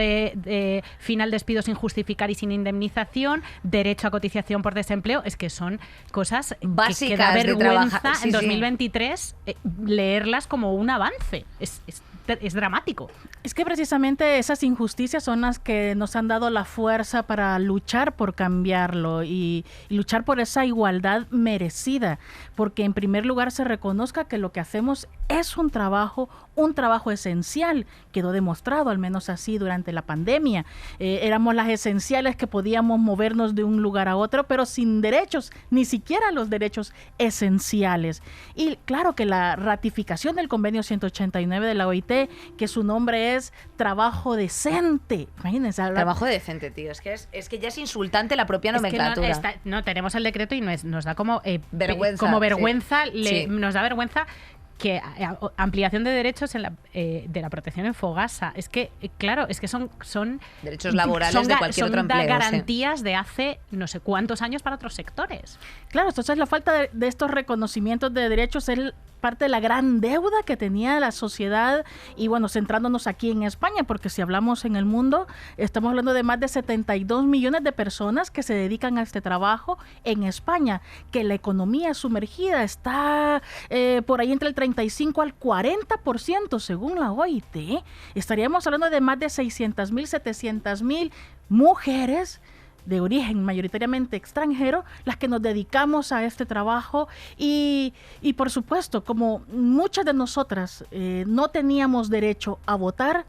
[SPEAKER 3] sin justificar y sin indemnización, derecho a cotización por desempleo. Es que son cosas
[SPEAKER 4] básicas
[SPEAKER 3] que da vergüenza
[SPEAKER 4] sí,
[SPEAKER 3] en 2023 leerlas como un avance. Es dramático.
[SPEAKER 5] Es que precisamente esas injusticias son las que nos han dado la fuerza para luchar por cambiarlo y luchar por esa igualdad merecida, porque en primer lugar se reconozca que lo que hacemos es un trabajo esencial, quedó demostrado, al menos así durante la pandemia. Éramos las esenciales que podíamos movernos de un lugar a otro, pero sin derechos, ni siquiera los derechos esenciales. Y claro que la ratificación del convenio 189 de la OIT, que su nombre es trabajo decente. Imagínense.
[SPEAKER 4] Trabajo decente, tío. Es que ya es insultante la propia nomenclatura.
[SPEAKER 3] Es que no tenemos el decreto y nos da como
[SPEAKER 4] vergüenza.
[SPEAKER 3] Sí. Nos da vergüenza que ampliación de derechos de la protección en Fogasa. Es que, claro, es que son
[SPEAKER 4] derechos laborales de cualquier otro empleo.
[SPEAKER 3] Son garantías de hace no sé cuántos años para otros sectores.
[SPEAKER 5] Claro, entonces la falta de estos reconocimientos de derechos es parte de la gran deuda que tenía la sociedad y bueno, centrándonos aquí en España, porque si hablamos en el mundo, estamos hablando de más de 72 millones de personas que se dedican a este trabajo en España, que la economía sumergida está por ahí entre el 35 al 40% según la OIT. Estaríamos hablando de más de 600,000, 700,000 mujeres de origen mayoritariamente extranjero, las que nos dedicamos a este trabajo y por supuesto, como muchas de nosotras no teníamos derecho a votar,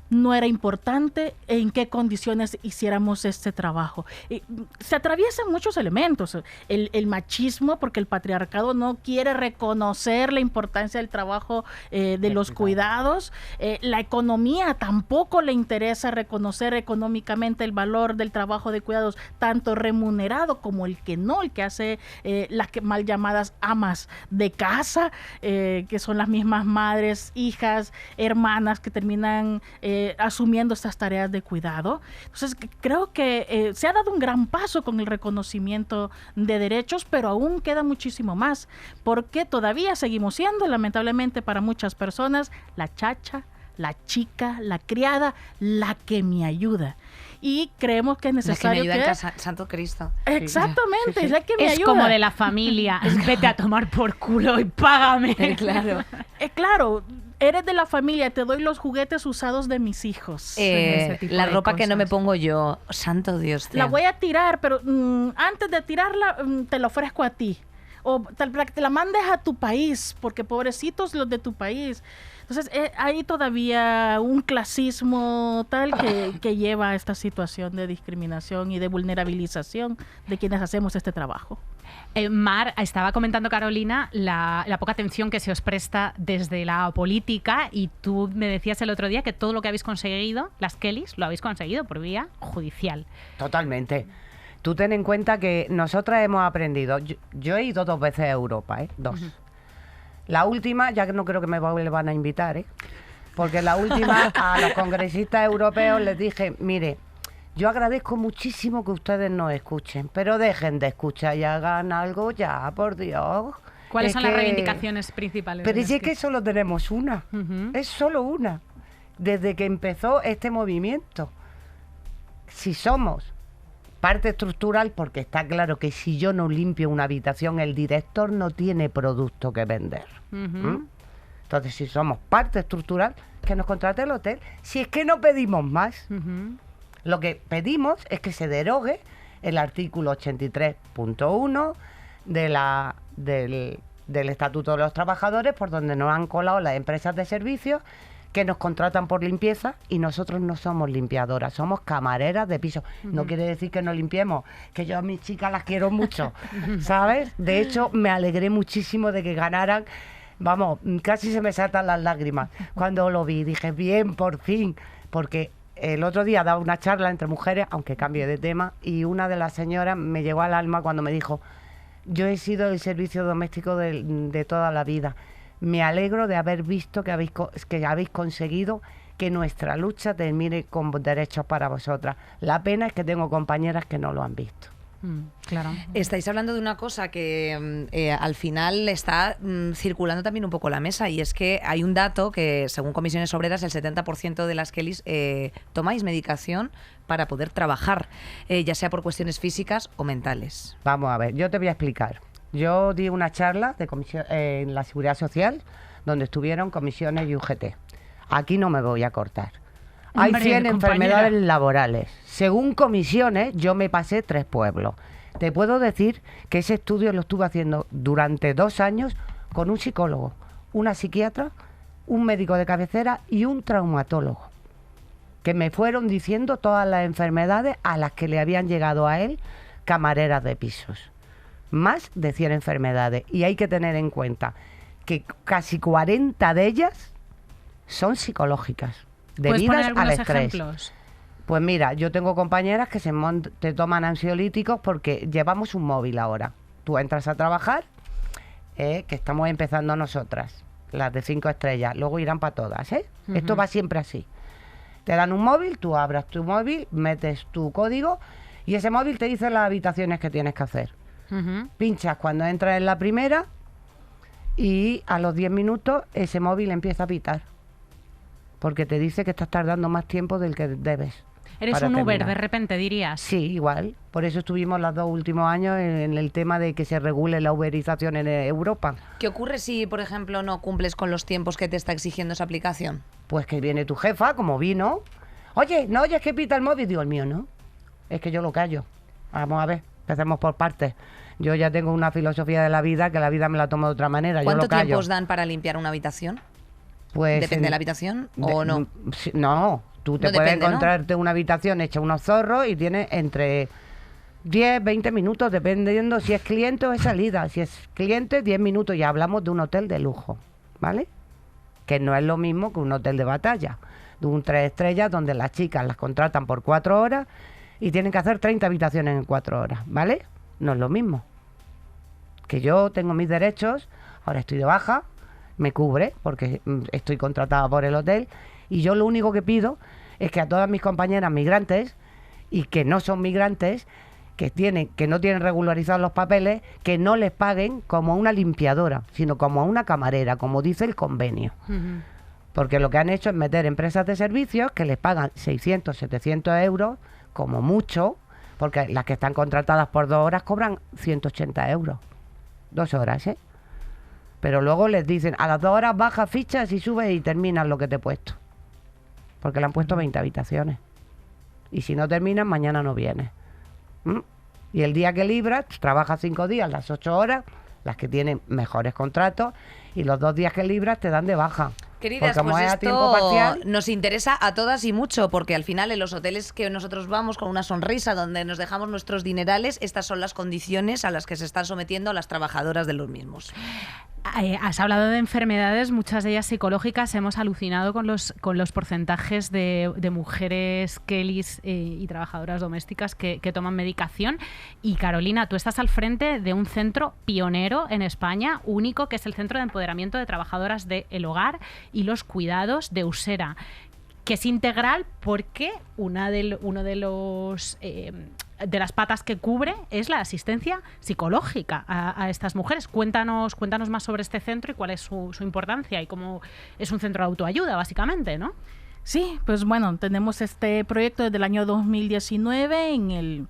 [SPEAKER 5] no era importante en qué condiciones hiciéramos este trabajo. Se atraviesan muchos elementos. El machismo, porque el patriarcado no quiere reconocer la importancia del trabajo de los cuidados. La economía tampoco le interesa reconocer económicamente el valor del trabajo de cuidados, tanto remunerado como el que no, el que hace las mal llamadas amas de casa, que son las mismas madres, hijas, hermanas que terminan asumiendo estas tareas de cuidado. Entonces, creo que se ha dado un gran paso con el reconocimiento de derechos, pero aún queda muchísimo más, porque todavía seguimos siendo, lamentablemente para muchas personas, la chacha, la chica, la criada, la que me ayuda. Y creemos que es necesario
[SPEAKER 4] la que me ayuda en casa, Santo Cristo.
[SPEAKER 5] Exactamente,
[SPEAKER 4] sí.
[SPEAKER 5] Es la que me ayuda.
[SPEAKER 3] Es como de la familia, vete a tomar por culo y págame.
[SPEAKER 4] Claro.
[SPEAKER 5] Claro, eres de la familia, te doy los juguetes usados de mis hijos.
[SPEAKER 4] La ropa que no me pongo yo, santo Dios. Tío.
[SPEAKER 5] La voy a tirar, pero antes de tirarla te la ofrezco a ti. O para que te la mandes a tu país, porque pobrecitos los de tu país. Entonces, hay todavía un clasismo tal que lleva a esta situación de discriminación y de vulnerabilización de quienes hacemos este trabajo.
[SPEAKER 3] Mar, estaba comentando Carolina la poca atención que se os presta desde la política y tú me decías el otro día que todo lo que habéis conseguido, las Kellys, lo habéis conseguido por vía judicial.
[SPEAKER 6] Totalmente. Tú ten en cuenta que nosotras hemos aprendido, yo he ido 2 veces a Europa, 2. Uh-huh. La última, ya que no creo que me vuelvan a invitar, porque la última a los congresistas europeos les dije, mire, yo agradezco muchísimo que ustedes nos escuchen, pero dejen de escuchar y hagan algo ya, por Dios.
[SPEAKER 3] ¿Cuáles son las reivindicaciones principales?
[SPEAKER 6] Pero si es que solo tenemos una, es solo una, desde que empezó este movimiento. Si somos parte estructural, porque está claro que si yo no limpio una habitación, el director no tiene producto que vender. Entonces, si somos parte estructural, que nos contrate el hotel. Si es que no pedimos más. Lo que pedimos es que se derogue el artículo 83.1 del Estatuto de los Trabajadores, por donde nos han colado las empresas de servicios que nos contratan por limpieza y nosotros no somos limpiadoras, somos camareras de piso. No quiere decir que no limpiemos, que yo a mis chicas las quiero mucho, ¿sabes? De hecho, me alegré muchísimo de que ganaran Vamos, casi se me saltan las lágrimas. Cuando lo vi, dije, bien, por fin, porque el otro día daba una charla entre mujeres, aunque cambie de tema, y una de las señoras me llegó al alma cuando me dijo, yo he sido el servicio doméstico de toda la vida. Me alegro de haber visto que habéis conseguido que nuestra lucha termine con derechos para vosotras. La pena es que tengo compañeras que no lo han visto.
[SPEAKER 3] Claro.
[SPEAKER 4] Estáis hablando de una cosa que al final está circulando también un poco la mesa, y es que hay un dato que, según Comisiones Obreras, el 70% de las Kellys tomáis medicación para poder trabajar, ya sea por cuestiones físicas o mentales.
[SPEAKER 6] Vamos a ver, yo te voy a explicar. Yo di una charla en la Seguridad Social, donde estuvieron comisiones y UGT. Aquí no me voy a cortar. Hay 100 enfermedades laborales. Según comisiones, yo me pasé 3 pueblos. Te puedo decir que ese estudio lo estuve haciendo durante 2 años con un psicólogo, una psiquiatra, un médico de cabecera y un traumatólogo, que me fueron diciendo todas las enfermedades a las que le habían llegado a él camareras de pisos. Más de 100 enfermedades. Y hay que tener en cuenta que casi 40 de ellas son psicológicas, debidas al estrés.
[SPEAKER 3] Ejemplos?
[SPEAKER 6] Pues mira, yo tengo compañeras que te toman ansiolíticos porque llevamos un móvil ahora. Tú entras a trabajar, que estamos empezando nosotras, las de 5 estrellas, luego irán para todas, ¿eh? Esto va siempre así. Te dan un móvil, tú abras tu móvil, metes tu código y ese móvil te dice las habitaciones que tienes que hacer. Pinchas cuando entras en la primera y a los 10 minutos ese móvil empieza a pitar, porque te dice que estás tardando más tiempo del que debes.
[SPEAKER 3] Eres un Uber, de repente, dirías.
[SPEAKER 6] Sí, igual. Por eso estuvimos los 2 últimos años en el tema de que se regule la uberización en Europa.
[SPEAKER 4] ¿Qué ocurre si, por ejemplo, no cumples con los tiempos que te está exigiendo esa aplicación?
[SPEAKER 6] Pues que viene tu jefa, como vino. Oye, no oyes que pita el móvil. Digo, el mío no. Es que yo lo callo. Vamos a ver, empecemos por partes. Yo ya tengo una filosofía de la vida, que la vida me la tomo de otra manera.
[SPEAKER 4] ¿Cuánto
[SPEAKER 6] yo lo callo.
[SPEAKER 4] tiempo os dan para limpiar una habitación?
[SPEAKER 6] Pues
[SPEAKER 4] ¿Depende de la habitación o no?
[SPEAKER 6] No, tú te
[SPEAKER 4] No
[SPEAKER 6] puedes
[SPEAKER 4] depende,
[SPEAKER 6] encontrarte una habitación hecha unos zorros y tienes entre 10, 20 minutos, dependiendo si es cliente o es salida. Si es cliente, 10 minutos. Ya hablamos de un hotel de lujo, ¿vale? Que no es lo mismo que un hotel de batalla, de un 3 estrellas donde las chicas las contratan por 4 horas y tienen que hacer 30 habitaciones en 4 horas, ¿vale? No es lo mismo. Que yo tengo mis derechos, ahora estoy de baja, me cubre porque estoy contratada por el hotel, y yo lo único que pido es que a todas mis compañeras migrantes y que no son migrantes, que no tienen regularizados los papeles, que no les paguen como a una limpiadora, sino como a una camarera, como dice el convenio. Porque lo que han hecho es meter empresas de servicios que les pagan 600, 700 euros, como mucho, porque las que están contratadas por 2 horas cobran 180 euros. 2 horas, ¿eh? Pero luego les dicen, a las 2 horas bajas fichas y subes y terminas lo que te he puesto. Porque le han puesto 20 habitaciones. Y si no terminas, mañana no vienes. Y el día que libras, trabajas 5 días, las 8 horas, las que tienen mejores contratos, y los 2 días que libras te dan de baja.
[SPEAKER 4] Queridas,
[SPEAKER 6] como
[SPEAKER 4] pues
[SPEAKER 6] es a
[SPEAKER 4] esto
[SPEAKER 6] tiempo parcial,
[SPEAKER 4] nos interesa a todas y mucho, porque al final en los hoteles que nosotros vamos con una sonrisa, donde nos dejamos nuestros dinerales, estas son las condiciones a las que se están sometiendo las trabajadoras de los mismos.
[SPEAKER 3] Has hablado de enfermedades, muchas de ellas psicológicas. Hemos alucinado con los porcentajes de mujeres Kellys y trabajadoras domésticas que toman medicación. Y Carolina, tú estás al frente de un centro pionero en España, único, que es el Centro de Empoderamiento de Trabajadoras del Hogar y los Cuidados de Usera, que es integral porque uno de las patas que cubre es la asistencia psicológica a estas mujeres. Cuéntanos más sobre este centro y cuál es su importancia y cómo es un centro de autoayuda, básicamente, ¿no?
[SPEAKER 5] Sí, pues bueno, tenemos este proyecto desde el año 2019 en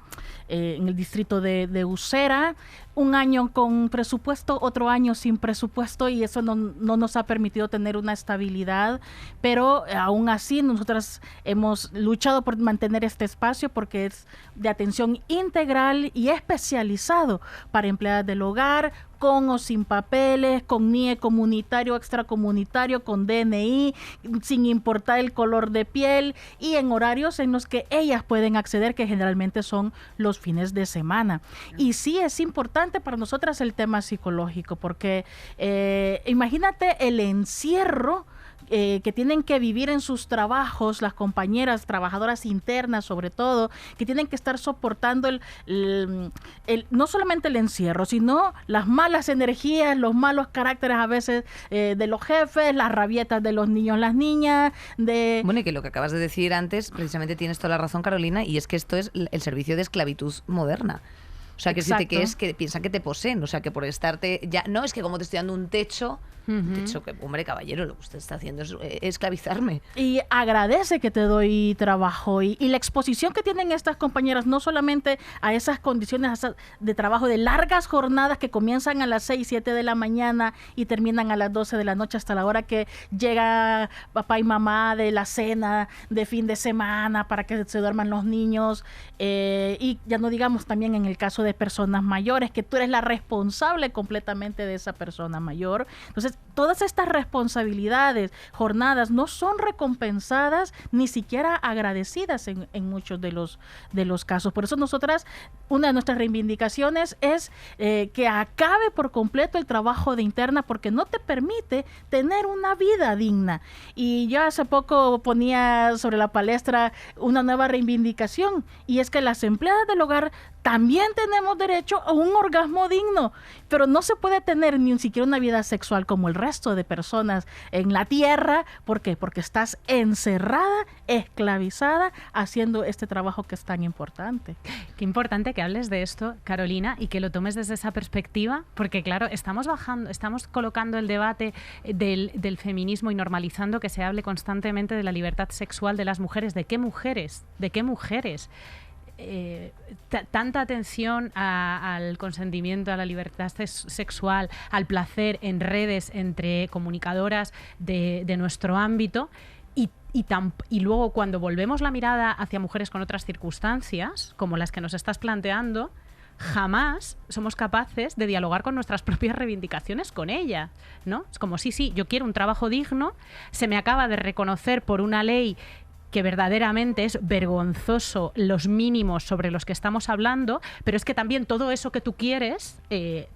[SPEAKER 5] el distrito de Usera. Un año con presupuesto, otro año sin presupuesto, y eso no nos ha permitido tener una estabilidad, pero aún así nosotras hemos luchado por mantener este espacio porque es de atención integral y especializado para empleadas del hogar, con o sin papeles, con NIE comunitario, extracomunitario, con DNI, sin importar el color de piel y en horarios en los que ellas pueden acceder, que generalmente son los fines de semana. Y sí es importante para nosotras el tema psicológico, porque imagínate el encierro que tienen que vivir en sus trabajos, las compañeras, trabajadoras internas sobre todo, que tienen que estar soportando no solamente el encierro, sino las malas energías, los malos caracteres a veces de los jefes, las rabietas de los niños, las niñas.
[SPEAKER 4] Bueno, y que lo que acabas de decir antes, precisamente tienes toda la razón, Carolina, y es que esto es el servicio de esclavitud moderna. O sea, que es que piensan que te poseen, o sea, que por estarte ya... No, es que como te estoy dando un techo, que, hombre, caballero, lo que usted está haciendo es esclavizarme.
[SPEAKER 5] Y agradece que te doy trabajo y la exposición que tienen estas compañeras, no solamente a esas condiciones de trabajo de largas jornadas que comienzan a las 6, 7 de la mañana y terminan a las 12 de la noche hasta la hora que llega papá y mamá de la cena de fin de semana para que se duerman los niños, y ya no digamos también en el caso de personas mayores, que tú eres la responsable completamente de esa persona mayor. Entonces, todas estas responsabilidades, jornadas, no son recompensadas ni siquiera agradecidas en muchos de los casos. Por eso nosotras, una de nuestras reivindicaciones es que acabe por completo el trabajo de interna, porque no te permite tener una vida digna. Y yo hace poco ponía sobre la palestra una nueva reivindicación, y es que las empleadas del hogar también tenemos derecho a un orgasmo digno, pero no se puede tener ni siquiera una vida sexual como el resto de personas en la tierra. ¿Por qué? Porque estás encerrada, esclavizada, haciendo este trabajo que es tan importante.
[SPEAKER 3] Qué importante que hables de esto, Carolina, y que lo tomes desde esa perspectiva, porque claro, estamos colocando el debate del feminismo y normalizando que se hable constantemente de la libertad sexual de las mujeres. ¿De qué mujeres? ¿De qué mujeres? Tanta atención al consentimiento, a la libertad sexual, al placer en redes entre comunicadoras de nuestro ámbito, y luego cuando volvemos la mirada hacia mujeres con otras circunstancias, como las que nos estás planteando, jamás somos capaces de dialogar con nuestras propias reivindicaciones con ella, ¿no? Es como, sí, yo quiero un trabajo digno, se me acaba de reconocer por una ley que verdaderamente es vergonzoso los mínimos sobre los que estamos hablando, pero es que también todo eso que tú quieres,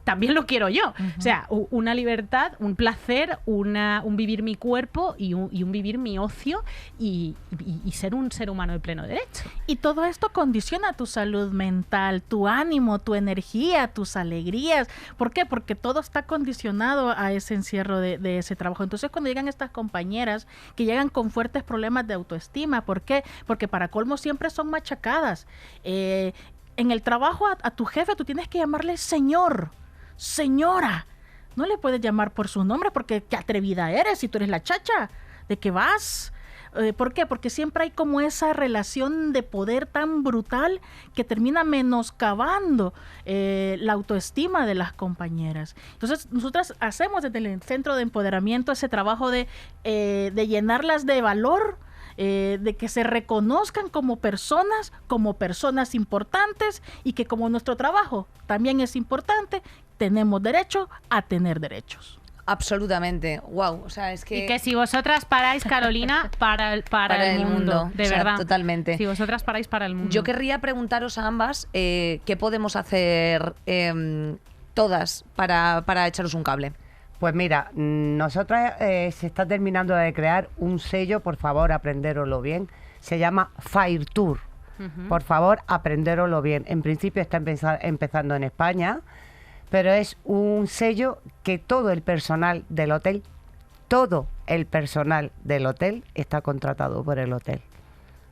[SPEAKER 3] también lo quiero yo. O sea, una libertad, un placer, un vivir mi cuerpo y un vivir mi ocio y ser un ser humano de pleno derecho.
[SPEAKER 5] Y todo esto condiciona tu salud mental, tu ánimo, tu energía, tus alegrías. ¿Por qué? Porque todo está condicionado a ese encierro de ese trabajo. Entonces, cuando llegan estas compañeras que llegan con fuertes problemas de autoestima, ¿por qué? Porque para colmo siempre son machacadas. En el trabajo a tu jefe tú tienes que llamarle señor, señora. No le puedes llamar por su nombre porque qué atrevida eres si tú eres la chacha. ¿De qué vas? ¿Por qué? Porque siempre hay como esa relación de poder tan brutal que termina menoscabando la autoestima de las compañeras. Entonces, nosotras hacemos desde el Centro de Empoderamiento ese trabajo de llenarlas de valor, de que se reconozcan como personas importantes, y que como nuestro trabajo también es importante, tenemos derecho a tener derechos.
[SPEAKER 4] Absolutamente, wow, o sea, es que...
[SPEAKER 3] Y que si vosotras paráis, Carolina, para el mundo, de verdad.
[SPEAKER 4] Totalmente.
[SPEAKER 3] Si vosotras paráis, para el mundo.
[SPEAKER 4] Yo querría preguntaros a ambas qué podemos hacer todas para echaros un cable.
[SPEAKER 6] Pues mira, nosotras se está terminando de crear un sello, por favor, aprendéroslo bien. Se llama Fire Tour. Por favor, aprendéroslo bien. En principio está empezando en España, pero es un sello que todo el personal del hotel está contratado por el hotel.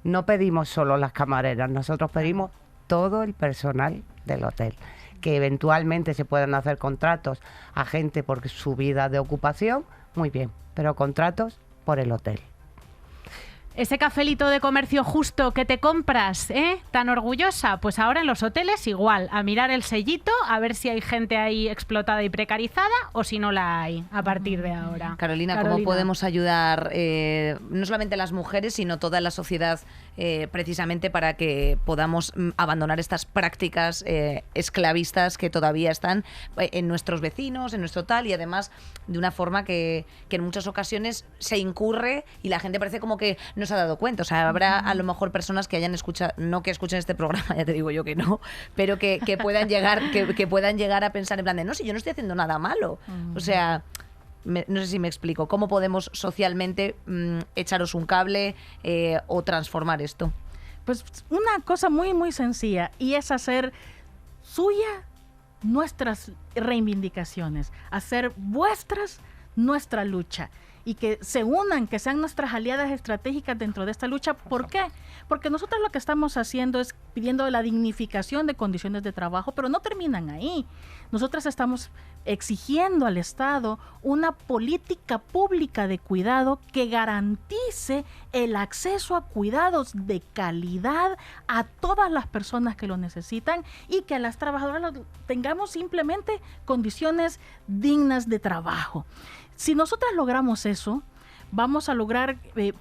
[SPEAKER 6] No pedimos solo las camareras, nosotros pedimos todo el personal del hotel. Que eventualmente se puedan hacer contratos a gente por su vida de ocupación, muy bien, pero contratos por el hotel.
[SPEAKER 3] Ese cafelito de comercio justo que te compras, tan orgullosa, pues ahora en los hoteles igual, a mirar el sellito, a ver si hay gente ahí explotada y precarizada o si no la hay a partir de ahora.
[SPEAKER 4] Carolina, ¿cómo podemos ayudar no solamente a las mujeres, sino toda la sociedad precisamente para que podamos abandonar estas prácticas esclavistas que todavía están en nuestros vecinos, en nuestro tal, y además de una forma que en muchas ocasiones se incurre y la gente parece como que no se ha dado cuenta? O sea, habrá a lo mejor personas que hayan escuchado, no que escuchen este programa, ya te digo yo que no, pero que puedan llegar que puedan llegar a pensar en plan de, no, si yo no estoy haciendo nada malo. O sea, no sé si me explico. ¿Cómo podemos socialmente echaros un cable o transformar esto?
[SPEAKER 5] Pues una cosa muy, muy sencilla, y es hacer suya nuestras reivindicaciones, hacer vuestras nuestra lucha, y que se unan, que sean nuestras aliadas estratégicas dentro de esta lucha. ¿Por qué? Porque nosotros lo que estamos haciendo es pidiendo la dignificación de condiciones de trabajo, pero no terminan ahí. Nosotras estamos exigiendo al Estado una política pública de cuidado que garantice el acceso a cuidados de calidad a todas las personas que lo necesitan, y que a las trabajadoras tengamos simplemente condiciones dignas de trabajo. Si nosotras logramos eso, vamos a lograr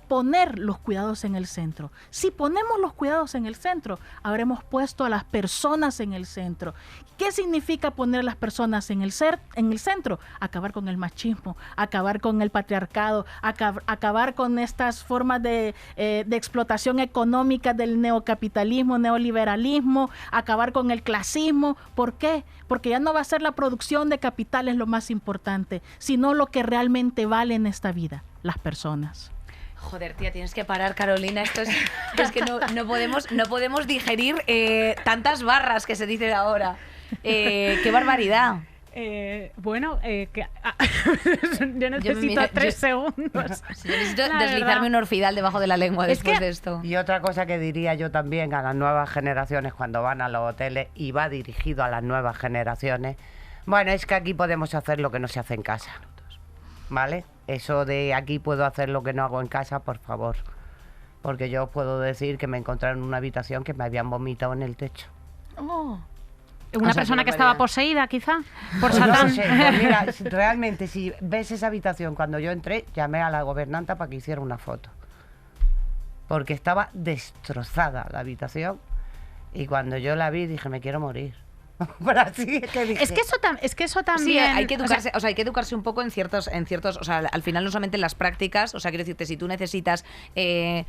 [SPEAKER 5] poner los cuidados en el centro. Si ponemos los cuidados en el centro, habremos puesto a las personas en el centro. ¿Qué significa poner las personas en el centro? Acabar con el machismo, acabar con el patriarcado, acabar con estas formas de explotación económica del neocapitalismo, neoliberalismo, acabar con el clasismo. ¿Por qué? Porque ya no va a ser la producción de capitales lo más importante, sino lo que realmente vale en esta vida: las personas.
[SPEAKER 4] Joder, tía, tienes que parar, Carolina. Esto es que no podemos digerir tantas barras que se dicen ahora. ¡Qué barbaridad!
[SPEAKER 3] Yo necesito 3 segundos.
[SPEAKER 4] Yo necesito deslizarme un orfidal debajo de la lengua después de esto.
[SPEAKER 6] Y otra cosa que diría yo también a las nuevas generaciones cuando van a los hoteles, y va dirigido a las nuevas generaciones, bueno, es que aquí podemos hacer lo que no se hace en casa, ¿vale? Eso de aquí puedo hacer lo que no hago en casa, por favor. Porque yo os puedo decir que me encontraron en una habitación que me habían vomitado en el techo.
[SPEAKER 3] Oh. ¿Una persona que estaba poseída, quizá? Por
[SPEAKER 6] Pues
[SPEAKER 3] Satán.
[SPEAKER 6] no sé, pues mira, realmente, si ves esa habitación, cuando yo entré, llamé a la gobernanta para que hiciera una foto. Porque estaba destrozada la habitación. Y cuando yo la vi, dije, me quiero morir. Pero así es que dije...
[SPEAKER 3] Es que eso también...
[SPEAKER 4] Sí, hay que educarse, hay que educarse un poco en ciertos, o sea, al final no solamente en las prácticas. O sea, quiero decirte, si tú necesitas el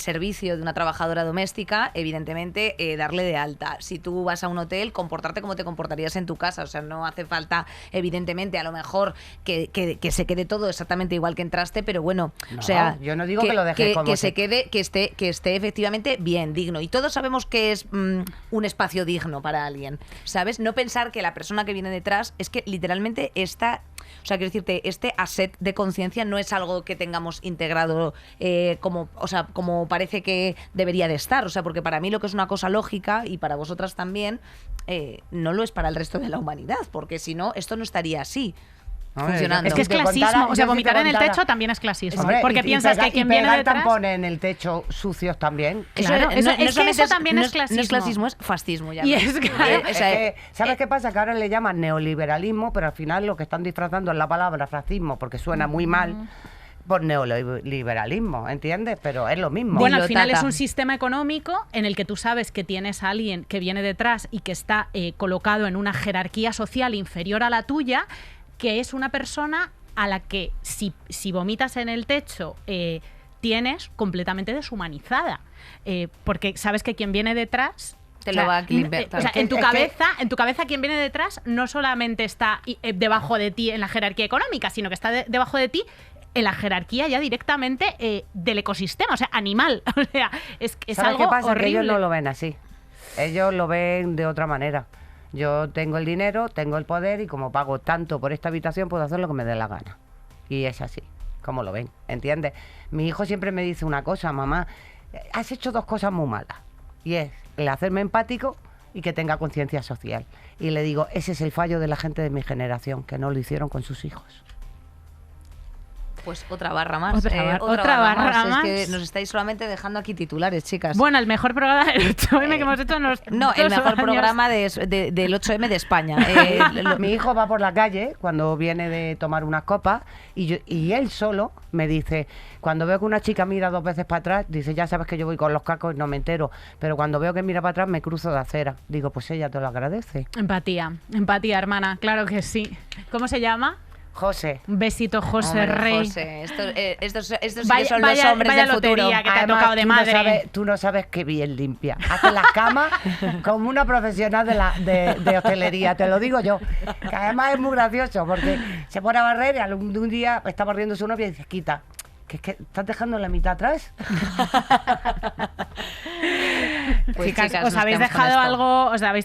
[SPEAKER 4] servicio de una trabajadora doméstica, evidentemente darle de alta. Si tú vas a un hotel, comportarte como te comportarías en tu casa. O sea, no hace falta, evidentemente, a lo mejor que se quede todo exactamente igual que entraste, pero bueno,
[SPEAKER 6] No,
[SPEAKER 4] o sea,
[SPEAKER 6] yo no digo que lo dejes como
[SPEAKER 4] que se quede, que esté efectivamente bien, digno. Y todos sabemos que es un espacio digno para alguien, ¿sabes? No pensar que la persona que viene detrás es que literalmente está... O sea, quiero decirte, este asset de conciencia no es algo que tengamos integrado como parece que debería de estar. O sea, porque para mí lo que es una cosa lógica, y para vosotras también, no lo es para el resto de la humanidad, porque si no, esto no estaría así. Funcionando.
[SPEAKER 3] Es que es clasismo, o sea, vomitar en el techo también es clasismo.
[SPEAKER 6] Hombre,
[SPEAKER 3] porque piensas que quien viene detrás...
[SPEAKER 6] tampones en el techo sucios también.
[SPEAKER 3] Claro, eso también es clasismo.
[SPEAKER 4] No es clasismo, es fascismo ya.
[SPEAKER 3] Y es claro.
[SPEAKER 6] Es que, ¿sabes qué pasa? Que ahora le llaman neoliberalismo, pero al final lo que están disfrazando es la palabra fascismo, porque suena muy mal, por neoliberalismo, ¿entiendes? Pero es lo mismo.
[SPEAKER 3] Bueno, al final es un sistema económico en el que tú sabes que tienes a alguien que viene detrás y que está colocado en una jerarquía social inferior a la tuya, que es una persona a la que si vomitas en el techo tienes completamente deshumanizada, porque sabes que quien viene detrás
[SPEAKER 4] te lo va a limpiar.
[SPEAKER 3] O sea, en tu cabeza quien viene detrás no solamente está debajo de ti en la jerarquía económica, sino que está debajo de ti en la jerarquía ya directamente del ecosistema, o sea, animal. O sea, es
[SPEAKER 6] ¿sabes
[SPEAKER 3] algo
[SPEAKER 6] qué pasa?
[SPEAKER 3] horrible.
[SPEAKER 6] Que ellos no lo ven así. Ellos lo ven de otra manera. Yo tengo el dinero, tengo el poder, y como pago tanto por esta habitación, puedo hacer lo que me dé la gana. Y es así, como lo ven, ¿entiendes? Mi hijo siempre me dice una cosa: mamá, has hecho 2 cosas muy malas. Y es el hacerme empático y que tenga conciencia social. Y le digo, ese es el fallo de la gente de mi generación, que no lo hicieron con sus hijos.
[SPEAKER 4] Pues otra barra más.
[SPEAKER 3] Otra barra más.
[SPEAKER 4] Es que nos estáis solamente dejando aquí titulares, chicas.
[SPEAKER 3] Bueno, el mejor programa del 8M que hemos hecho en los
[SPEAKER 4] No, el
[SPEAKER 3] 2
[SPEAKER 4] mejor
[SPEAKER 3] años.
[SPEAKER 4] programa del 8M de España.
[SPEAKER 6] Mi hijo va por la calle cuando viene de tomar unas copas y él solo me dice, cuando veo que una chica mira 2 veces para atrás, dice, ya sabes que yo voy con los cacos y no me entero, pero cuando veo que mira para atrás me cruzo de acera. Digo, pues ella te lo agradece.
[SPEAKER 3] Empatía, hermana, claro que sí. ¿Cómo se llama?
[SPEAKER 6] José.
[SPEAKER 3] Un besito, José
[SPEAKER 4] Hombre,
[SPEAKER 3] Rey.
[SPEAKER 4] José, estos sí que
[SPEAKER 3] Vaya-
[SPEAKER 4] son los
[SPEAKER 3] vaya-
[SPEAKER 4] hombres
[SPEAKER 3] vaya
[SPEAKER 4] del futuro.
[SPEAKER 3] lotería que te ha
[SPEAKER 6] Además,
[SPEAKER 3] tocado de madre.
[SPEAKER 6] Tú no sabes qué bien limpia. Hace las camas como una profesional de hostelería, te lo digo yo. Que además es muy gracioso porque se pone a barrer y un día está barriendo su novia y dice, quita, que es que estás dejando la mitad atrás.
[SPEAKER 4] Pues,
[SPEAKER 3] Chicas,
[SPEAKER 4] chicas,
[SPEAKER 3] ¿os
[SPEAKER 4] nos
[SPEAKER 3] habéis
[SPEAKER 4] quedamos con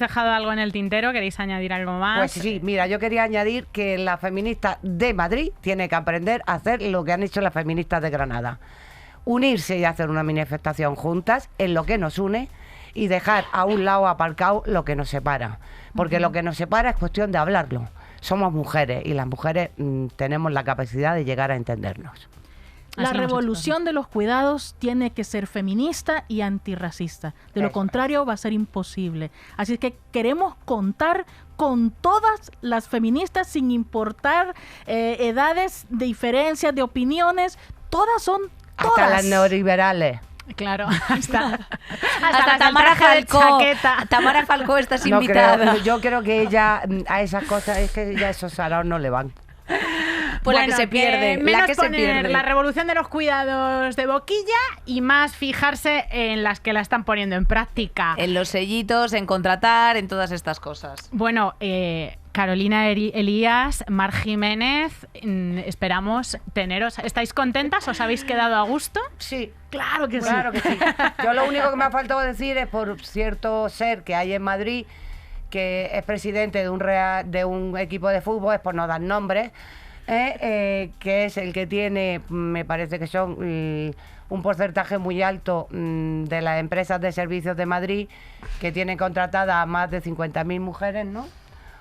[SPEAKER 3] dejado
[SPEAKER 4] esto.
[SPEAKER 3] algo en el tintero? ¿Queréis añadir algo más?
[SPEAKER 6] Pues sí, mira, yo quería añadir que la feminista de Madrid tiene que aprender a hacer lo que han hecho las feministas de Granada. Unirse y hacer una manifestación juntas en lo que nos une y dejar a un lado aparcado lo que nos separa. Porque lo que nos separa es cuestión de hablarlo. Somos mujeres y las mujeres tenemos la capacidad de llegar a entendernos.
[SPEAKER 5] La
[SPEAKER 3] Así lo hemos
[SPEAKER 5] revolución de los cuidados tiene que ser feminista y antirracista. De lo
[SPEAKER 6] Eso.
[SPEAKER 5] contrario va a ser imposible. Así es que queremos contar con todas las feministas sin importar edades, diferencias de opiniones. Todas son todas.
[SPEAKER 6] Hasta las neoliberales.
[SPEAKER 3] Claro, hasta
[SPEAKER 4] Hasta Tamara Falcó. Tamara Falcó, estás
[SPEAKER 6] No
[SPEAKER 4] invitada.
[SPEAKER 6] creo, yo creo que ella a esas cosas, es que ya esos saraos no le van.
[SPEAKER 4] Pues la que se pierde, la
[SPEAKER 3] menos
[SPEAKER 4] que se
[SPEAKER 3] poner
[SPEAKER 4] pierde.
[SPEAKER 3] la revolución de los cuidados de boquilla y más fijarse en las que la están poniendo en práctica.
[SPEAKER 4] En los sellitos, en contratar, en todas estas cosas.
[SPEAKER 3] Bueno, Carolina Elías, Mar Jiménez, esperamos teneros. ¿Estáis contentas? ¿Os habéis quedado a gusto?
[SPEAKER 6] Sí.
[SPEAKER 3] Claro que
[SPEAKER 6] Claro que sí. Yo lo único que me ha faltado decir es por cierto ser que hay en Madrid, que es presidente de un equipo de fútbol, es por no dar nombres, que es el que tiene, me parece que son un porcentaje muy alto de las empresas de servicios de Madrid, que tienen contratadas a más de 50.000 mujeres, ¿no?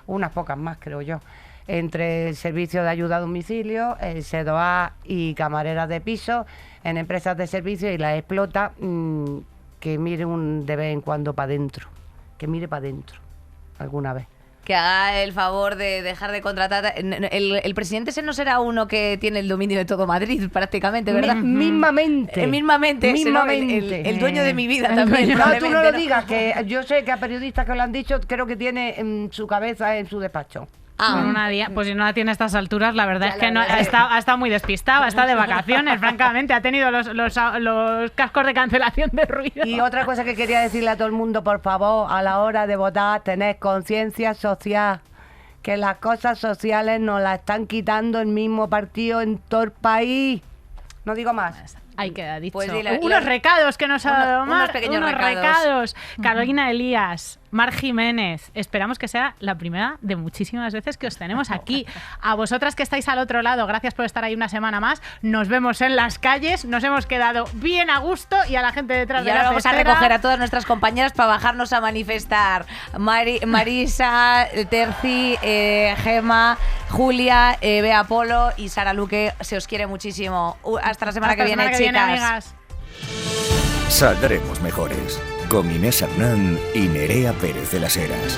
[SPEAKER 6] Unas pocas más, creo yo. Entre el servicio de ayuda a domicilio, el SEDOA y camareras de piso, en empresas de servicio, y las explota, que mire de vez en cuando para adentro. Que mire para adentro, alguna vez.
[SPEAKER 4] Que haga el favor de dejar de contratar. El presidente ese no será uno que tiene el dominio de todo Madrid, prácticamente, ¿verdad?
[SPEAKER 6] Mismamente.
[SPEAKER 4] Mismamente. será
[SPEAKER 6] Mismamente.
[SPEAKER 4] El dueño de mi vida
[SPEAKER 3] El
[SPEAKER 4] también.
[SPEAKER 3] dueño.
[SPEAKER 6] No, tú no
[SPEAKER 4] probablemente,
[SPEAKER 6] lo digas, que yo sé que a periodistas que lo han dicho, creo que tiene en su cabeza, en su despacho.
[SPEAKER 3] Pues si no la tiene a estas alturas, la verdad
[SPEAKER 6] Ya
[SPEAKER 3] es que
[SPEAKER 6] la
[SPEAKER 3] no,
[SPEAKER 6] verdad.
[SPEAKER 3] ha estado muy despistado, ha estado de vacaciones, francamente, ha tenido los cascos de cancelación de ruido.
[SPEAKER 6] Y otra cosa que quería decirle a todo el mundo, por favor, a la hora de votar, tened conciencia social. Que las cosas sociales nos las están quitando el mismo partido en todo el país. No digo más.
[SPEAKER 3] Ahí queda dicho.
[SPEAKER 4] Pues
[SPEAKER 3] unos recados que nos ha dado
[SPEAKER 4] unos
[SPEAKER 3] Mar,
[SPEAKER 4] pequeños
[SPEAKER 3] unos
[SPEAKER 4] recados.
[SPEAKER 3] Carolina Elías, Mar Jiménez, esperamos que sea la primera de muchísimas veces que os tenemos aquí. A vosotras que estáis al otro lado, gracias por estar ahí una semana más. Nos vemos en las calles, nos hemos quedado bien a gusto, y a la gente detrás
[SPEAKER 4] Y
[SPEAKER 3] de
[SPEAKER 4] ahora
[SPEAKER 3] la
[SPEAKER 4] vamos a
[SPEAKER 3] cestera,
[SPEAKER 4] recoger a todas nuestras compañeras para bajarnos a manifestar. Marisa, Terci, Gema, Julia, Bea Polo y Sara Luque. Se os quiere muchísimo. Hasta la semana
[SPEAKER 3] Hasta
[SPEAKER 4] que
[SPEAKER 3] la
[SPEAKER 4] viene,
[SPEAKER 3] semana que viene,
[SPEAKER 4] chicas.
[SPEAKER 3] amigas.
[SPEAKER 2] Saldremos mejores. Con Inés Hernán y Nerea Pérez de las Heras.